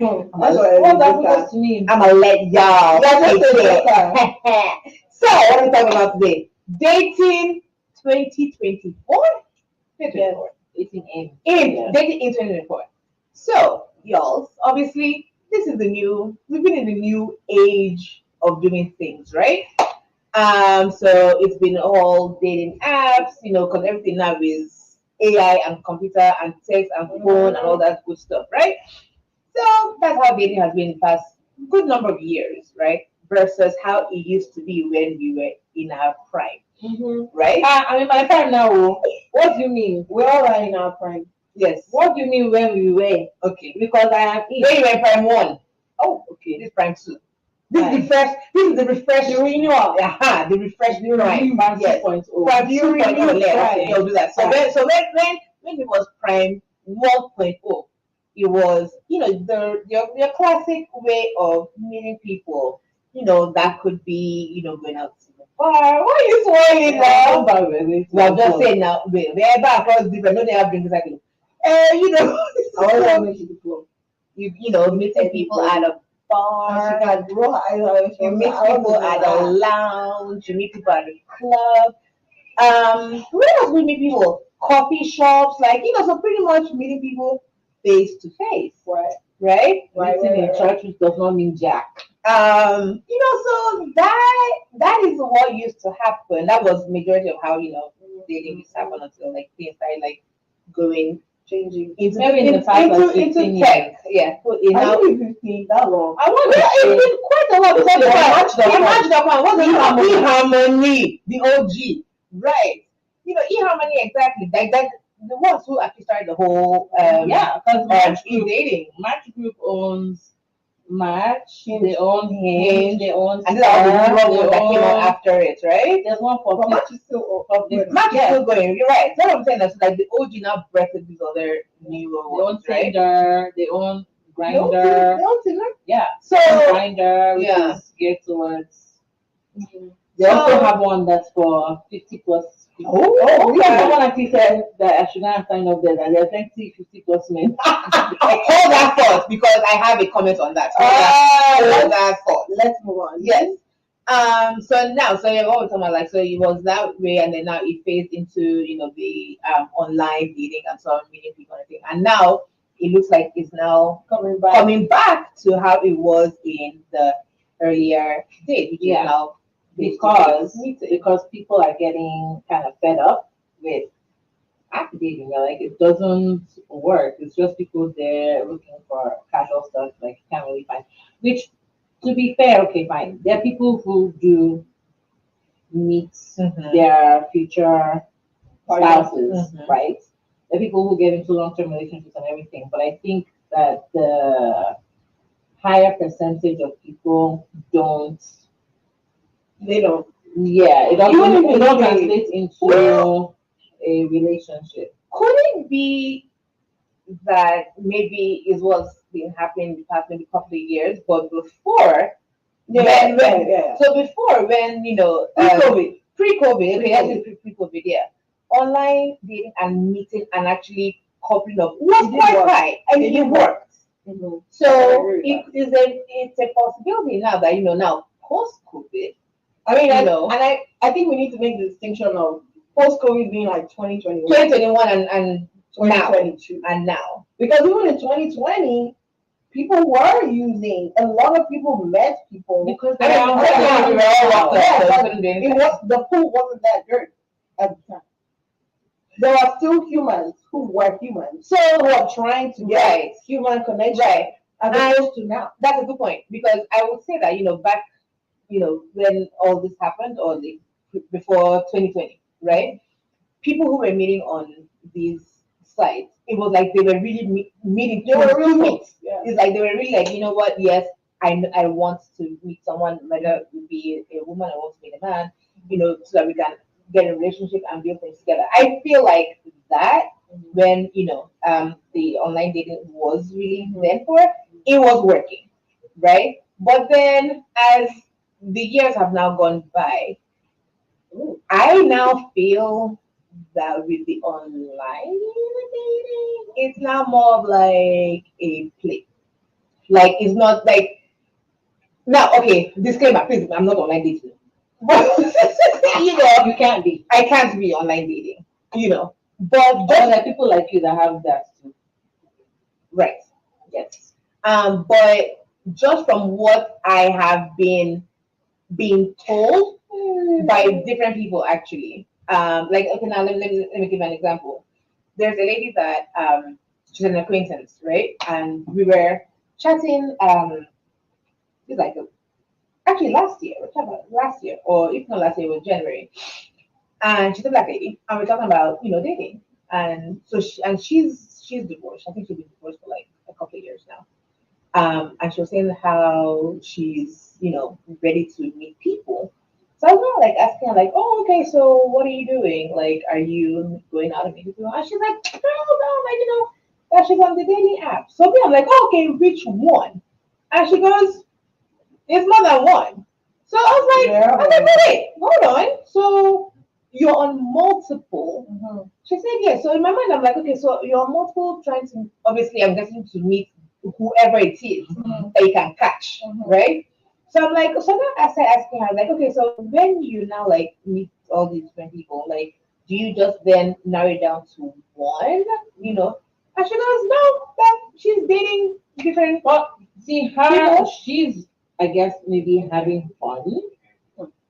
[SPEAKER 1] What's
[SPEAKER 3] what
[SPEAKER 1] that
[SPEAKER 3] I
[SPEAKER 1] supposed to mean?
[SPEAKER 4] I'm gonna let y'all.
[SPEAKER 3] Yeah, just
[SPEAKER 4] take
[SPEAKER 3] say
[SPEAKER 4] it. So, what are we talking about today? Dating 2024?
[SPEAKER 3] Yes.
[SPEAKER 1] 18
[SPEAKER 4] Dating in 2024. So, y'all, obviously, we've been in the new age of doing things, right? So it's been all dating apps, because everything now is AI and computer and text and phone and all that good stuff, right? So that's how dating has been the past good number of years, right? versus how it used to be when we were in our prime, right?
[SPEAKER 1] I mean, my time now. Oh. What do you mean?
[SPEAKER 3] We all are in our prime.
[SPEAKER 4] Yes.
[SPEAKER 1] What do you mean when we were?
[SPEAKER 4] Okay.
[SPEAKER 1] Because I am in.
[SPEAKER 4] When you were in prime one.
[SPEAKER 1] Oh, okay.
[SPEAKER 4] This is prime two. This is the fresh. This is the refresh. The renewal. The refresh prime.
[SPEAKER 1] Prime
[SPEAKER 4] Yes.
[SPEAKER 1] 2.0.
[SPEAKER 4] Prime 2.0. Yeah. Okay, you'll do that. So
[SPEAKER 1] Right.
[SPEAKER 4] when it was prime 1.0, it was your classic way of meeting people. That could be going out to the bar. Why are you smiling now? Well, just say now. We're back across different. No, they have drinks exactly.
[SPEAKER 3] I want to make it the club.
[SPEAKER 4] Meeting people at a bar.
[SPEAKER 3] She got raw eyes.
[SPEAKER 4] You meet people at a lounge. You meet people at a club. Where else we meet people? Coffee shops, so pretty much meeting people face to face. Right?
[SPEAKER 1] Meeting in church, which does not mean jack.
[SPEAKER 4] So that is what used to happen. That was majority of how dating used to happen until things started going
[SPEAKER 3] Changing.
[SPEAKER 1] Maybe in the past like 15
[SPEAKER 4] into tech.
[SPEAKER 1] years.
[SPEAKER 4] Yeah.
[SPEAKER 3] I think 15 that long.
[SPEAKER 4] I want to it's been quite a while because Match.com was eHarmony, the OG. Right. eHarmony exactly. Like that the ones who actually started the whole
[SPEAKER 1] Because
[SPEAKER 4] dating.
[SPEAKER 1] Match Group owns Match, they own Hinge, they own
[SPEAKER 4] and that was the
[SPEAKER 1] Star,
[SPEAKER 4] newer one that came out after it, right?
[SPEAKER 1] There's one for
[SPEAKER 3] But Match is still up.
[SPEAKER 4] Match is still going. You're right. That's what I'm saying. That's like the OG now breathed these other newer
[SPEAKER 1] They own
[SPEAKER 4] ones, right?
[SPEAKER 1] Tinder, they own Grinder.
[SPEAKER 3] They don't see
[SPEAKER 1] Yeah.
[SPEAKER 4] So
[SPEAKER 1] Grinder, which
[SPEAKER 4] yeah.
[SPEAKER 1] is geared towards. They also have one that's for 50 plus. Someone actually said that I should not sign up there. That there are plenty 50 plus men.
[SPEAKER 4] Hold that thought because I have a comment on that. Hold that thought.
[SPEAKER 3] Let's move on.
[SPEAKER 4] Yes. So yeah, what we're talking about, so it was that way, and then now it phased into the online dating and so on, meeting people and everything. And now it looks like it's now coming back to how it was in the earlier days, which is now
[SPEAKER 1] because people are getting kind of fed up with app dating. They're like, it doesn't work. It's just people there looking for casual stuff, like you can't really find. Which, to be fair, okay, fine. There are people who do meet their future spouses, right? There are people who get into long-term relationships and everything. But I think that the higher percentage of people don't.
[SPEAKER 3] They don't.
[SPEAKER 1] Yeah, it don't translate into a relationship.
[SPEAKER 4] Could it be that maybe is what's been happening in the past maybe couple of years, but before so before when pre-COVID, okay, that's pre-COVID, yeah. Online dating and meeting and actually coupling up was quite high and it worked. So it's a possibility now that now post-COVID.
[SPEAKER 3] I mean, I think we need to make the distinction of post-COVID being like 2021.
[SPEAKER 4] 2021 and
[SPEAKER 3] 2022.
[SPEAKER 4] Now.
[SPEAKER 3] Because even in 2020, people were using, a lot of people met people.
[SPEAKER 1] Because
[SPEAKER 3] the pool wasn't that good at the time. There are still humans who were humans. So who are trying to get human connection.
[SPEAKER 4] Right.
[SPEAKER 3] As opposed to now.
[SPEAKER 4] That's a good point. Because I would say that, back when all this happened or before 2020, right? People who were meeting on these sites, it was like they were really meeting. They were real meet. Yeah. It's like they were really like, you know what? Yes, I want to meet someone, whether it be a woman, I want to meet a man, so that we can get a relationship and build things together. I feel like that when the online dating was really there for, it was working, right? But then as the years have now gone by, I now feel that with the online dating, it's now more of like a play. Like it's not like now. Okay, disclaimer, please. I'm not online dating, but
[SPEAKER 1] you can't be.
[SPEAKER 4] I can't be online dating.
[SPEAKER 1] But there are people like you that have that too.
[SPEAKER 4] Right. Yes. But just from what I have been told by different people, actually, like okay, now let me give an example. There's a lady that she's an acquaintance, right? And we were chatting. She's like actually last year, whichever, last year, or if not last year, it was January. And she's a black lady, and we're talking about, dating. And so she's divorced. I think she's been divorced for like a couple of years now. And she was saying how she's, ready to meet people. So I was kind of like asking her, like, oh, okay, so what are you doing? Like, are you going out and meeting people? And she's like, girl, no, like, that she's on the dating app. So I'm like, oh, okay, which one? And she goes, there's more than one. So I was like, wait, hold on. So you're on multiple. She said, yeah. So in my mind, I'm like, okay, so you're on multiple trying to, obviously, I'm getting to meet whoever it is that you can catch, right? So I'm like, so now I started asking her, like, okay, so when you now like meet all these different people, like, do you just then narrow it down to one, And she goes, no, that she's dating different.
[SPEAKER 1] Well, see her,
[SPEAKER 4] People?
[SPEAKER 1] she's, I guess, maybe having fun.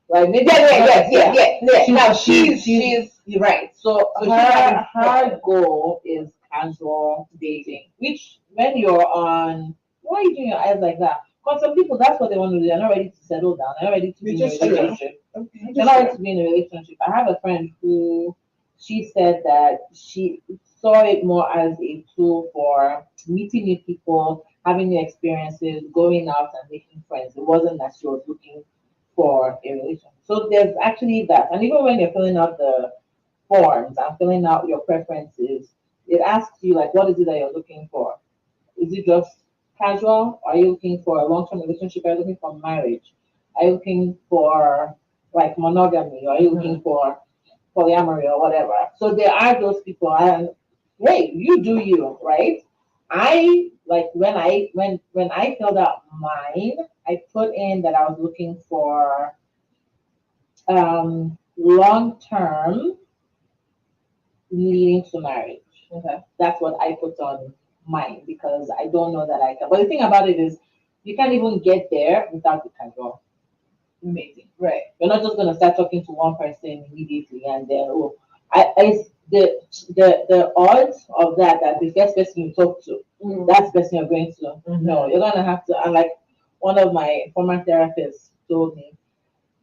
[SPEAKER 1] Like maybe
[SPEAKER 4] Yeah.
[SPEAKER 1] She's,
[SPEAKER 4] Now
[SPEAKER 1] she's
[SPEAKER 4] you're right.
[SPEAKER 1] so
[SPEAKER 4] So she's having
[SPEAKER 1] her
[SPEAKER 4] fun.
[SPEAKER 1] goal is casual dating, which when you're on, why are you doing your eyes like that? Because some people, that's what they want to do. They're not ready to settle down. They're not ready to be in a
[SPEAKER 4] Which is true.
[SPEAKER 1] relationship. They're not ready to be in a relationship. I have a friend who she said that she saw it more as a tool for meeting new people, having new experiences, going out and making friends. It wasn't that she was looking for a relationship. So there's actually that. And even when you're filling out the forms and filling out your preferences, it asks you like, what is it that you're looking for? Is it just casual? Are you looking for a long-term relationship? Are you looking for marriage? Are you looking for like monogamy? Are you looking for polyamory or whatever? So there are those people, and hey, you do you, right? I like when I filled out mine, I put in that I was looking for long-term leading to marriage. Okay. That's what I put on mine because I don't know that I can. But the thing about it is, you can't even get there without the casual meeting.
[SPEAKER 4] Right.
[SPEAKER 1] You're not just gonna start talking to one person immediately and then I the odds of that the first person you talk to, that's the person you're going to. No, you're gonna have to. And like one of my former therapists told me,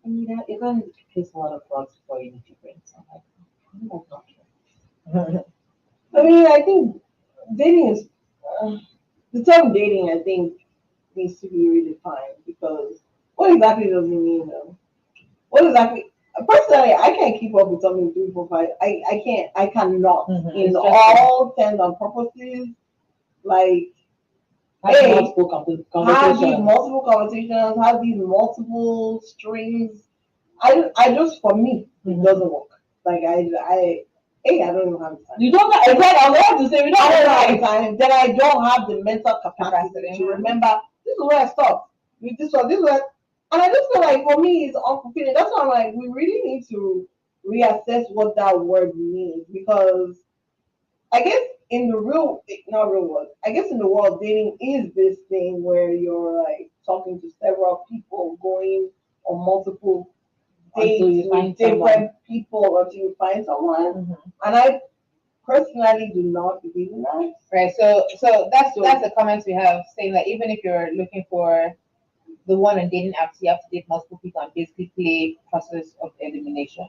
[SPEAKER 1] Anita, you're gonna need to place a lot of frogs before you meet your friends. I'm like, that's not true.
[SPEAKER 3] I mean, I think dating is the term dating. I think needs to be redefined because what exactly does it mean though? What exactly? Personally, I can't keep up with something 3, 4, 5. I can't. I cannot. In
[SPEAKER 1] It's
[SPEAKER 3] all intents and purposes, like
[SPEAKER 1] Have
[SPEAKER 3] hey,
[SPEAKER 1] multiple
[SPEAKER 3] have these
[SPEAKER 1] conversations.
[SPEAKER 3] multiple conversations, have these multiple strings. I just for me it doesn't work. Like I don't even have the time.
[SPEAKER 1] You don't have, exactly, I was about to say, we don't
[SPEAKER 3] I don't
[SPEAKER 1] have
[SPEAKER 3] have the time. Then I don't have the mental capacity to remember this is where I stopped. With this one, this one, and I just feel like for me it's unfulfilling. That's why I'm like, we really need to reassess what that word means because I guess in the real, not real world, I guess in the world, dating is this thing where you're like talking to several people, going on multiple dates
[SPEAKER 1] Until you find
[SPEAKER 3] with different
[SPEAKER 1] someone.
[SPEAKER 3] people until you find someone. And I personally do not believe in that.
[SPEAKER 4] Right. So that's the comments we have saying that even if you're looking for the one on dating apps, you have to date multiple people and basically play process of elimination.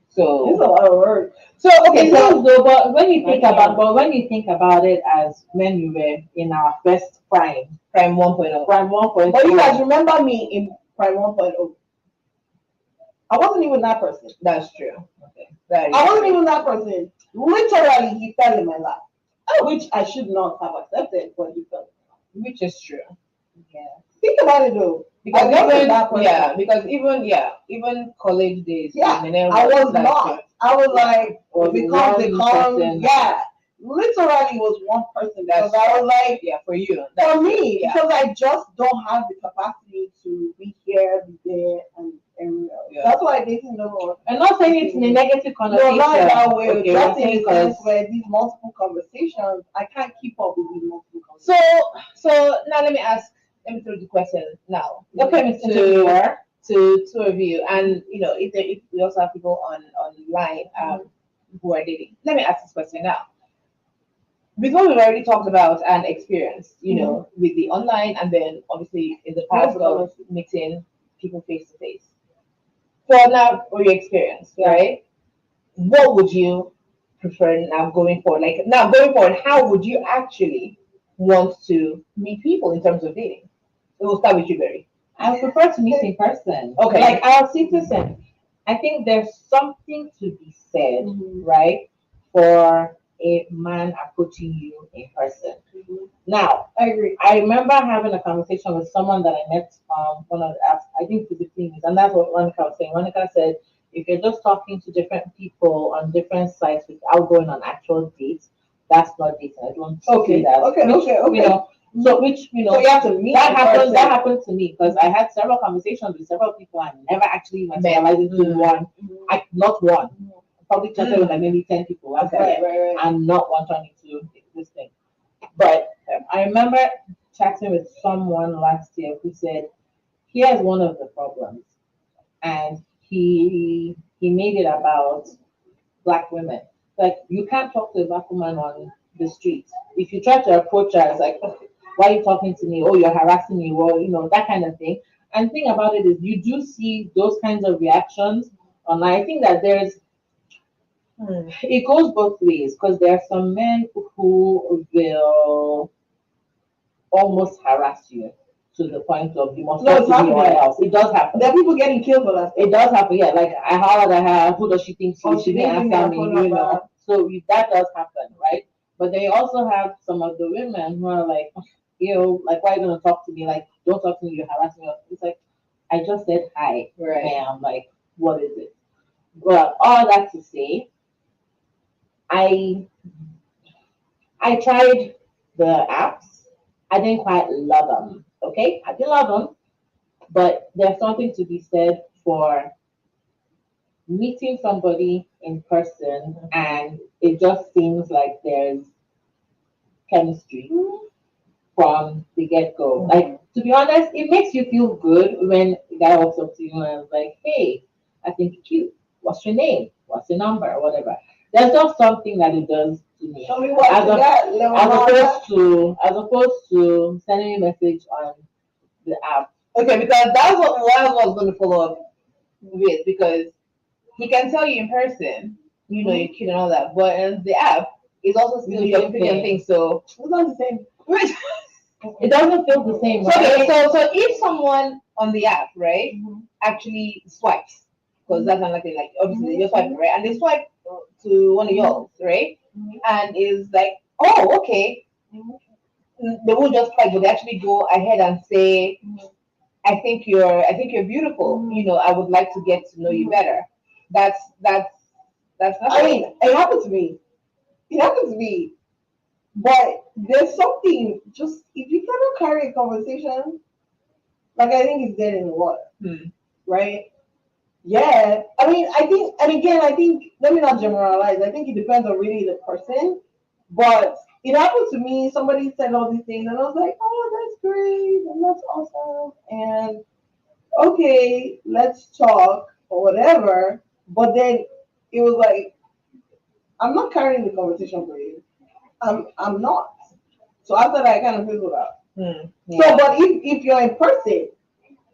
[SPEAKER 3] It's a
[SPEAKER 4] So
[SPEAKER 3] lot of work.
[SPEAKER 1] Okay, so though, but when you think about it as when you were in our first
[SPEAKER 4] prime 1.0.
[SPEAKER 1] prime 1.0,
[SPEAKER 3] But you guys remember me in Prime 1.0. I wasn't even that person.
[SPEAKER 4] That's true. Okay. That is
[SPEAKER 3] I wasn't
[SPEAKER 4] true.
[SPEAKER 3] even that person. Literally, he fell in my lap, which I should not have accepted, but he fell.
[SPEAKER 4] Which is true. Yeah.
[SPEAKER 3] Think about it though.
[SPEAKER 4] Because
[SPEAKER 3] I wasn't
[SPEAKER 4] even
[SPEAKER 3] that person.
[SPEAKER 4] even college days.
[SPEAKER 3] Yeah,
[SPEAKER 4] Minerva,
[SPEAKER 3] I was
[SPEAKER 4] that's
[SPEAKER 3] not.
[SPEAKER 4] true.
[SPEAKER 3] I was like,
[SPEAKER 1] or
[SPEAKER 3] because they
[SPEAKER 1] one
[SPEAKER 3] come,
[SPEAKER 1] person.
[SPEAKER 3] yeah. Literally was one person because I was like,
[SPEAKER 4] Yeah, for you.
[SPEAKER 3] for me,
[SPEAKER 4] yeah.
[SPEAKER 3] because I just don't have the capacity to be here, be there, and
[SPEAKER 4] Yeah.
[SPEAKER 3] that's why dating doesn't work.
[SPEAKER 1] I'm not saying it's in a negative
[SPEAKER 3] No,
[SPEAKER 1] connotation.
[SPEAKER 3] not in that way.
[SPEAKER 1] Okay,
[SPEAKER 3] Just
[SPEAKER 1] we're
[SPEAKER 3] in the
[SPEAKER 1] saying
[SPEAKER 3] sense where these multiple conversations, I can't keep up with these multiple
[SPEAKER 4] So
[SPEAKER 3] conversations.
[SPEAKER 4] now let me throw the question now.
[SPEAKER 1] Okay, Mr. Interviewer.
[SPEAKER 4] To two of you, and if we also have people online who are dating. Let me ask this question now. with what we've already talked about and experienced, with the online and then obviously in the past of meeting people face to face. For now, for your experience, right? What would you prefer now going forward? Like now going forward, how would you actually want to meet people in terms of dating? We'll start with you, Barry.
[SPEAKER 1] I prefer to meet in person.
[SPEAKER 4] Okay.
[SPEAKER 1] Like I'll see person. I think there's something to be said, right, for a man approaching you in person. Now,
[SPEAKER 3] I agree.
[SPEAKER 1] I remember having a conversation with someone that I met on one of the apps, I think Philippines, and that's what Monica was saying. Monica said, if you're just talking to different people on different sites without going on actual dates, that's not dating. I don't see that.
[SPEAKER 3] Okay.
[SPEAKER 1] So
[SPEAKER 3] you have to meet
[SPEAKER 1] that
[SPEAKER 3] in
[SPEAKER 1] happened.
[SPEAKER 3] person.
[SPEAKER 1] That happened to me because I had several conversations with several people and never actually materialized into one. Not one. Probably chatted with like maybe 10 people.
[SPEAKER 3] Right.
[SPEAKER 1] And not one turning to this thing. But I remember chatting with someone last year who said, here's one of the problems. And he made it about black women. Like you can't talk to a black woman on the street. If you try to approach her, it's like, "Okay, why are you talking to me? Oh, you're harassing me, well, that kind of thing." And the thing about it is you do see those kinds of reactions online. I think that it goes both ways because there are some men who will almost harass you to the point of you must
[SPEAKER 3] No,
[SPEAKER 1] talk
[SPEAKER 3] it's
[SPEAKER 1] to me or
[SPEAKER 3] happening.
[SPEAKER 1] else. It does happen.
[SPEAKER 3] There are people getting killed for that.
[SPEAKER 1] It does happen, yeah. Like I hollered at her, who does she think she
[SPEAKER 3] Oh,
[SPEAKER 1] is? She didn't
[SPEAKER 3] give me
[SPEAKER 1] answer
[SPEAKER 3] her
[SPEAKER 1] me,
[SPEAKER 3] phone number.
[SPEAKER 1] So that does happen, right? But they also have some of the women who are like, like why are you gonna talk to me? Like, don't talk to me, you're harassing me. It's like I just said hi,
[SPEAKER 4] Right.
[SPEAKER 1] ma'am. Like, what is it? Well, all that to say, I I tried the apps. I didn't quite love them. Okay, I didn't love them, but there's something to be said for meeting somebody in person and it just seems like there's chemistry from the get-go. Like to be honest, it makes you feel good when the guy walks up to you and is like, hey, I think you're cute. What's your name? What's your number? Whatever. There's just something that it does to me.
[SPEAKER 3] Show me what
[SPEAKER 1] As,
[SPEAKER 3] you
[SPEAKER 1] a,
[SPEAKER 3] got, little mama.
[SPEAKER 1] as opposed to sending me a message on the app.
[SPEAKER 4] Okay, because that's what I was going to follow up with because he can tell you in person, you're cute and all that, but in the app, it's also still your opinion thing. So
[SPEAKER 3] It's not the same.
[SPEAKER 1] It doesn't feel the same,
[SPEAKER 4] So,
[SPEAKER 1] right?
[SPEAKER 4] so if someone on the app, right, actually swipes, because that's another thing, like obviously they just swipe, right, and they swipe to one of yours, right, and is like, oh, okay, they won't just swipe, but they actually go ahead and say, I think you're beautiful. I would like to get to know you better. That's
[SPEAKER 3] I mean, it happened to me. But there's something just if you cannot carry a conversation, like I think it's dead in the water, right? Yeah. I mean, I think, and again, I think let me not generalize. I think it depends on really the person, but it happened to me. Somebody said all these things, and I was like, "Oh, that's great, and that's awesome," and okay, let's talk or whatever. But then it was like, I'm not carrying the conversation for you. I'm not. So after that, I kind of fizzled out. So, but if you're in person,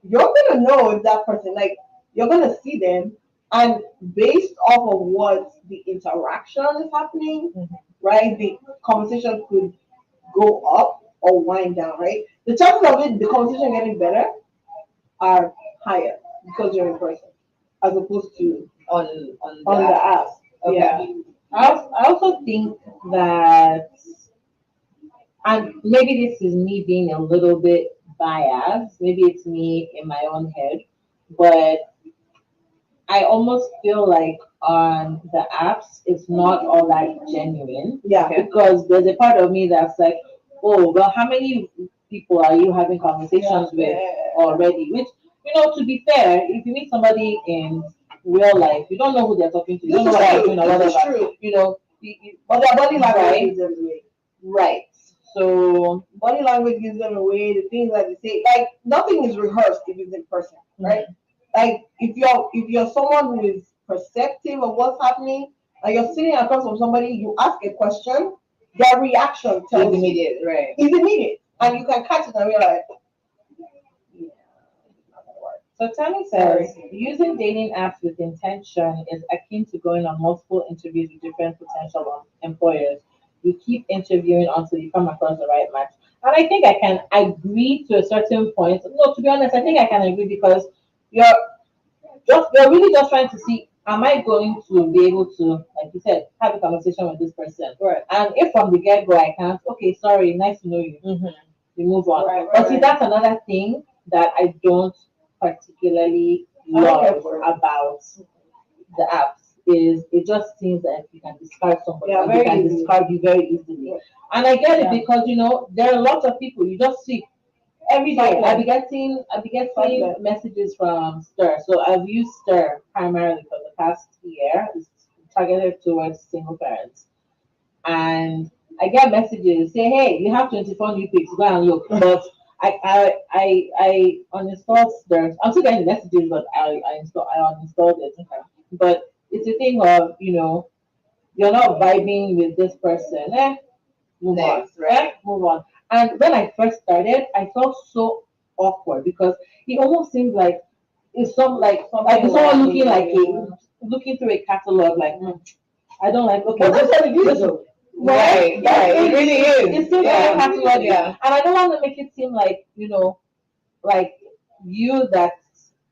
[SPEAKER 3] you're gonna know if that person, like, you're gonna see them, and based off of what the interaction is happening, right? The conversation could go up or wind down, right? The chances of it, the conversation getting better, are higher because you're in person, as opposed to on the app.
[SPEAKER 1] Okay.
[SPEAKER 3] Yeah.
[SPEAKER 1] I also think that, and maybe this is me being a little bit biased, maybe it's me in my own head, but I almost feel like on the apps, it's not all that genuine.
[SPEAKER 3] Yeah.
[SPEAKER 1] Because there's a part of me that's like, oh, well, how many people are you having conversations with already? Which, to be fair, if you meet somebody in real life, you don't know who they're talking to. You don't know what they're doing or
[SPEAKER 3] This is
[SPEAKER 1] whatever.
[SPEAKER 3] true.
[SPEAKER 1] But their body
[SPEAKER 3] Language
[SPEAKER 1] language,
[SPEAKER 3] gives them away.
[SPEAKER 1] right? So
[SPEAKER 3] Body language gives them away. The things that they say, like nothing is rehearsed if it's in person, right? Like if you're someone who is perceptive of what's happening, like you're sitting across from somebody, you ask a question, their reaction
[SPEAKER 4] It's
[SPEAKER 3] tells you
[SPEAKER 4] immediate, right?
[SPEAKER 3] is immediate, and you can catch it and realize, yeah, it's not gonna work.
[SPEAKER 1] So Tammy says, using dating apps with intention is akin to going on multiple interviews with different potential employers. You keep interviewing until you come across the right match. And I think I can agree to a certain point. No, to be honest, I think I can agree because you're you're really just trying to see, am I going to be able to, like you said, have a conversation with this person?
[SPEAKER 3] Right.
[SPEAKER 1] And if from the get go I can't, okay, sorry, nice to know you.
[SPEAKER 4] Mm-hmm.
[SPEAKER 1] We move on.
[SPEAKER 3] Right,
[SPEAKER 1] But see,
[SPEAKER 3] right.
[SPEAKER 1] that's another thing that I don't particularly
[SPEAKER 3] I don't care
[SPEAKER 1] love
[SPEAKER 3] for it.
[SPEAKER 1] about the apps is it just seems that you can discard somebody,
[SPEAKER 3] Yeah,
[SPEAKER 1] or they
[SPEAKER 3] very
[SPEAKER 1] can
[SPEAKER 3] easy.
[SPEAKER 1] discard you very easily.
[SPEAKER 3] Yeah.
[SPEAKER 1] And I get it
[SPEAKER 3] Yeah.
[SPEAKER 1] because there are lots of people you just see every day.
[SPEAKER 3] Swipe
[SPEAKER 1] I be getting
[SPEAKER 3] left.
[SPEAKER 1] messages from Stir. So I've used Stir primarily for the past year. It's targeted towards single parents. And I get messages say, "Hey, you have 24 new pics. Go and look." But I uninstalled Stir. I'm still getting messages, but I uninstalled it. But it's a thing of you're not vibing with this person. Move on,
[SPEAKER 4] Next, right?
[SPEAKER 1] Move on. And when I first started, I felt so awkward because it almost seemed like it's someone looking like looking through a catalog like I don't like okay
[SPEAKER 3] But that's
[SPEAKER 1] this,
[SPEAKER 3] what it is,
[SPEAKER 1] this
[SPEAKER 3] though.
[SPEAKER 4] Right, right. It really is.
[SPEAKER 1] it's still
[SPEAKER 4] Yeah.
[SPEAKER 1] very catalog
[SPEAKER 4] Yeah.
[SPEAKER 1] and I don't want to make it seem like like you that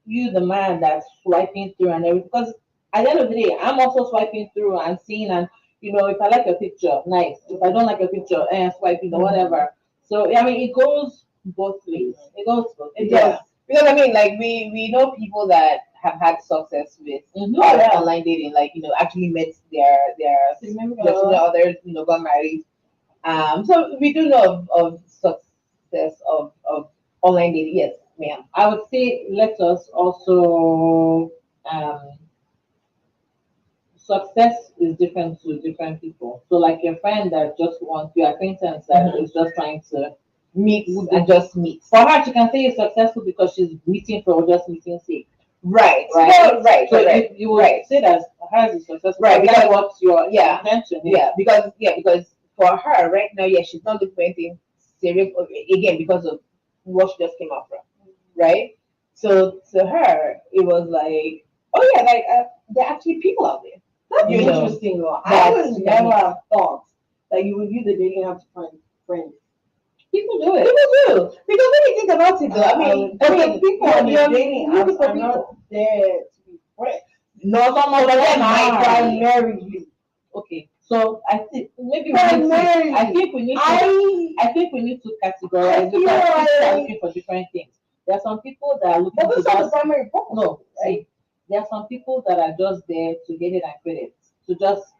[SPEAKER 1] you the man that's swiping through and everything because at the end of the day I'm also swiping through and seeing and if I like a picture nice if I don't like a picture swiping or whatever so I mean it goes both ways
[SPEAKER 3] It
[SPEAKER 4] Yeah.
[SPEAKER 3] does.
[SPEAKER 4] Because I mean, like we know people that have had success with
[SPEAKER 1] Mhm.
[SPEAKER 3] Oh, yeah.
[SPEAKER 4] online dating, like actually met their
[SPEAKER 3] Significant
[SPEAKER 4] significant
[SPEAKER 3] other.
[SPEAKER 4] others, got married. So we do know of success of online dating. Yes, ma'am.
[SPEAKER 1] I would say let us also um success is different to different people. So like your friend that just wants your acquaintance that
[SPEAKER 4] Mhm.
[SPEAKER 1] is just trying to
[SPEAKER 4] Meet
[SPEAKER 1] Would
[SPEAKER 4] and just meet.
[SPEAKER 1] for her she can say it's successful because she's meeting for just meeting sake.
[SPEAKER 4] Right.
[SPEAKER 1] Right.
[SPEAKER 4] No, right.
[SPEAKER 1] So
[SPEAKER 4] right.
[SPEAKER 1] you would
[SPEAKER 4] right.
[SPEAKER 1] say that hers is successful.
[SPEAKER 4] Right,
[SPEAKER 1] Because that's
[SPEAKER 4] because-
[SPEAKER 1] what's your
[SPEAKER 4] yeah,
[SPEAKER 1] intention.
[SPEAKER 4] because for her right now, she's not looking for anything serious again because of what she just came out from, right? So to her, it was like, oh yeah, like there are actually people out there.
[SPEAKER 3] That's
[SPEAKER 4] You know,
[SPEAKER 3] interesting, though. I
[SPEAKER 4] that's-
[SPEAKER 3] would never have thought that you would use the dating app to find friends.
[SPEAKER 1] People do it.
[SPEAKER 4] People do because when you think about it, though, I mean,
[SPEAKER 3] people on the
[SPEAKER 4] you're
[SPEAKER 3] dating
[SPEAKER 4] looking
[SPEAKER 3] apps
[SPEAKER 4] for
[SPEAKER 3] are
[SPEAKER 4] people.
[SPEAKER 3] not there to be friends.
[SPEAKER 4] No, some of them might
[SPEAKER 3] I marry you.
[SPEAKER 1] Okay. So I think maybe we need to,
[SPEAKER 3] Primarily.
[SPEAKER 1] I think we need to I think we need to
[SPEAKER 3] I
[SPEAKER 1] categorize
[SPEAKER 3] feel
[SPEAKER 1] because people are
[SPEAKER 3] like-
[SPEAKER 1] looking for different things. There are some people that are looking
[SPEAKER 3] But
[SPEAKER 1] to
[SPEAKER 3] that's not the
[SPEAKER 1] just
[SPEAKER 3] primary purpose.
[SPEAKER 1] no, see, there are some people that are just there to get it and quit it. To just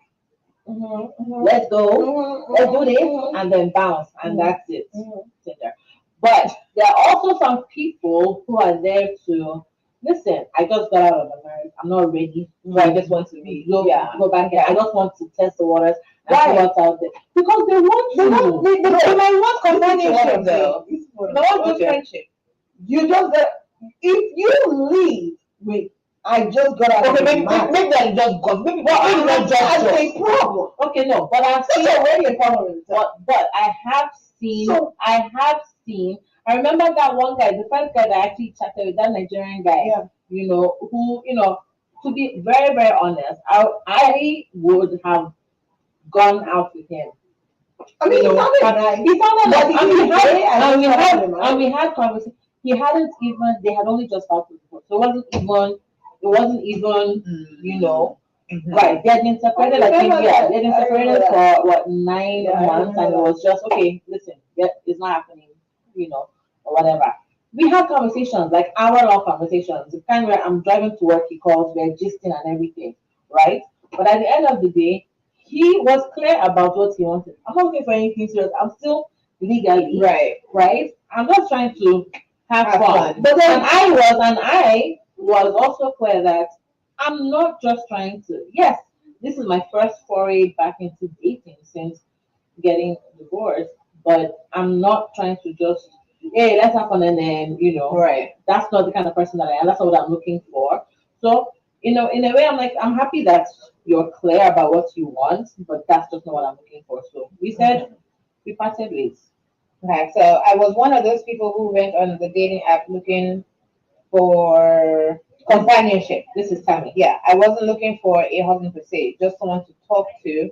[SPEAKER 1] let's go, let's do this, and then bounce, and that's it. Tinder. But there are also some people who are there to listen. I just got out of a marriage. I'm not ready. So I just want to go back here. I just want to test the waters and see what's out there because they want to.
[SPEAKER 4] They might want companionship though. They might want good
[SPEAKER 3] Okay.
[SPEAKER 4] friendship.
[SPEAKER 3] You just get, if you leave with, I just got out
[SPEAKER 4] Okay,
[SPEAKER 3] of
[SPEAKER 4] maybe
[SPEAKER 3] the marriage.
[SPEAKER 4] maybe I just got maybe
[SPEAKER 3] Well,
[SPEAKER 4] not
[SPEAKER 3] that's
[SPEAKER 4] just
[SPEAKER 3] a problem.
[SPEAKER 1] Okay, no, but I've
[SPEAKER 3] That's
[SPEAKER 1] seen.
[SPEAKER 3] already a problem in itself.
[SPEAKER 1] But I have seen.
[SPEAKER 3] So-
[SPEAKER 1] I have seen. I remember that one guy, the first guy that I actually chatted with, that Nigerian guy.
[SPEAKER 3] Yeah.
[SPEAKER 1] Who to be very very honest, I would have gone out with him.
[SPEAKER 3] I mean,
[SPEAKER 1] You know,
[SPEAKER 3] it's not nice.
[SPEAKER 1] He sounded
[SPEAKER 3] But
[SPEAKER 1] like,
[SPEAKER 3] he was gay and he had him, right?
[SPEAKER 1] and we had conversation. He hadn't even. They had only just started before, so it wasn't even. Right, they had been separated. I think they had been separated for what 9
[SPEAKER 3] Yeah, I
[SPEAKER 1] months, and it
[SPEAKER 3] remember
[SPEAKER 1] was just okay. Listen, it's not happening, or whatever. We had conversations, like hour-long conversations. The kind where I'm driving to work, he calls, we're gisting and everything, right? But at the end of the day, he was clear about what he wanted. I'm not looking for anything serious. I'm still legally right. I'm just trying to have
[SPEAKER 4] Have
[SPEAKER 1] fun.
[SPEAKER 4] fun.
[SPEAKER 1] But then I was also clear that I'm not just trying to. Yes, this is my first foray back into dating since getting divorced, but I'm not trying to just, hey, let's have fun and then,
[SPEAKER 4] Right.
[SPEAKER 1] that's not the kind of person that I am. That's not what I'm looking for. So in a way, I'm like, I'm happy that you're clear about what you want, but that's just not what I'm looking for. So we said we parted ways.
[SPEAKER 4] Okay, so I was one of those people who went on the dating app looking for companionship.
[SPEAKER 1] This is Tammy.
[SPEAKER 4] Yeah, I wasn't looking for a husband per se, just someone to talk to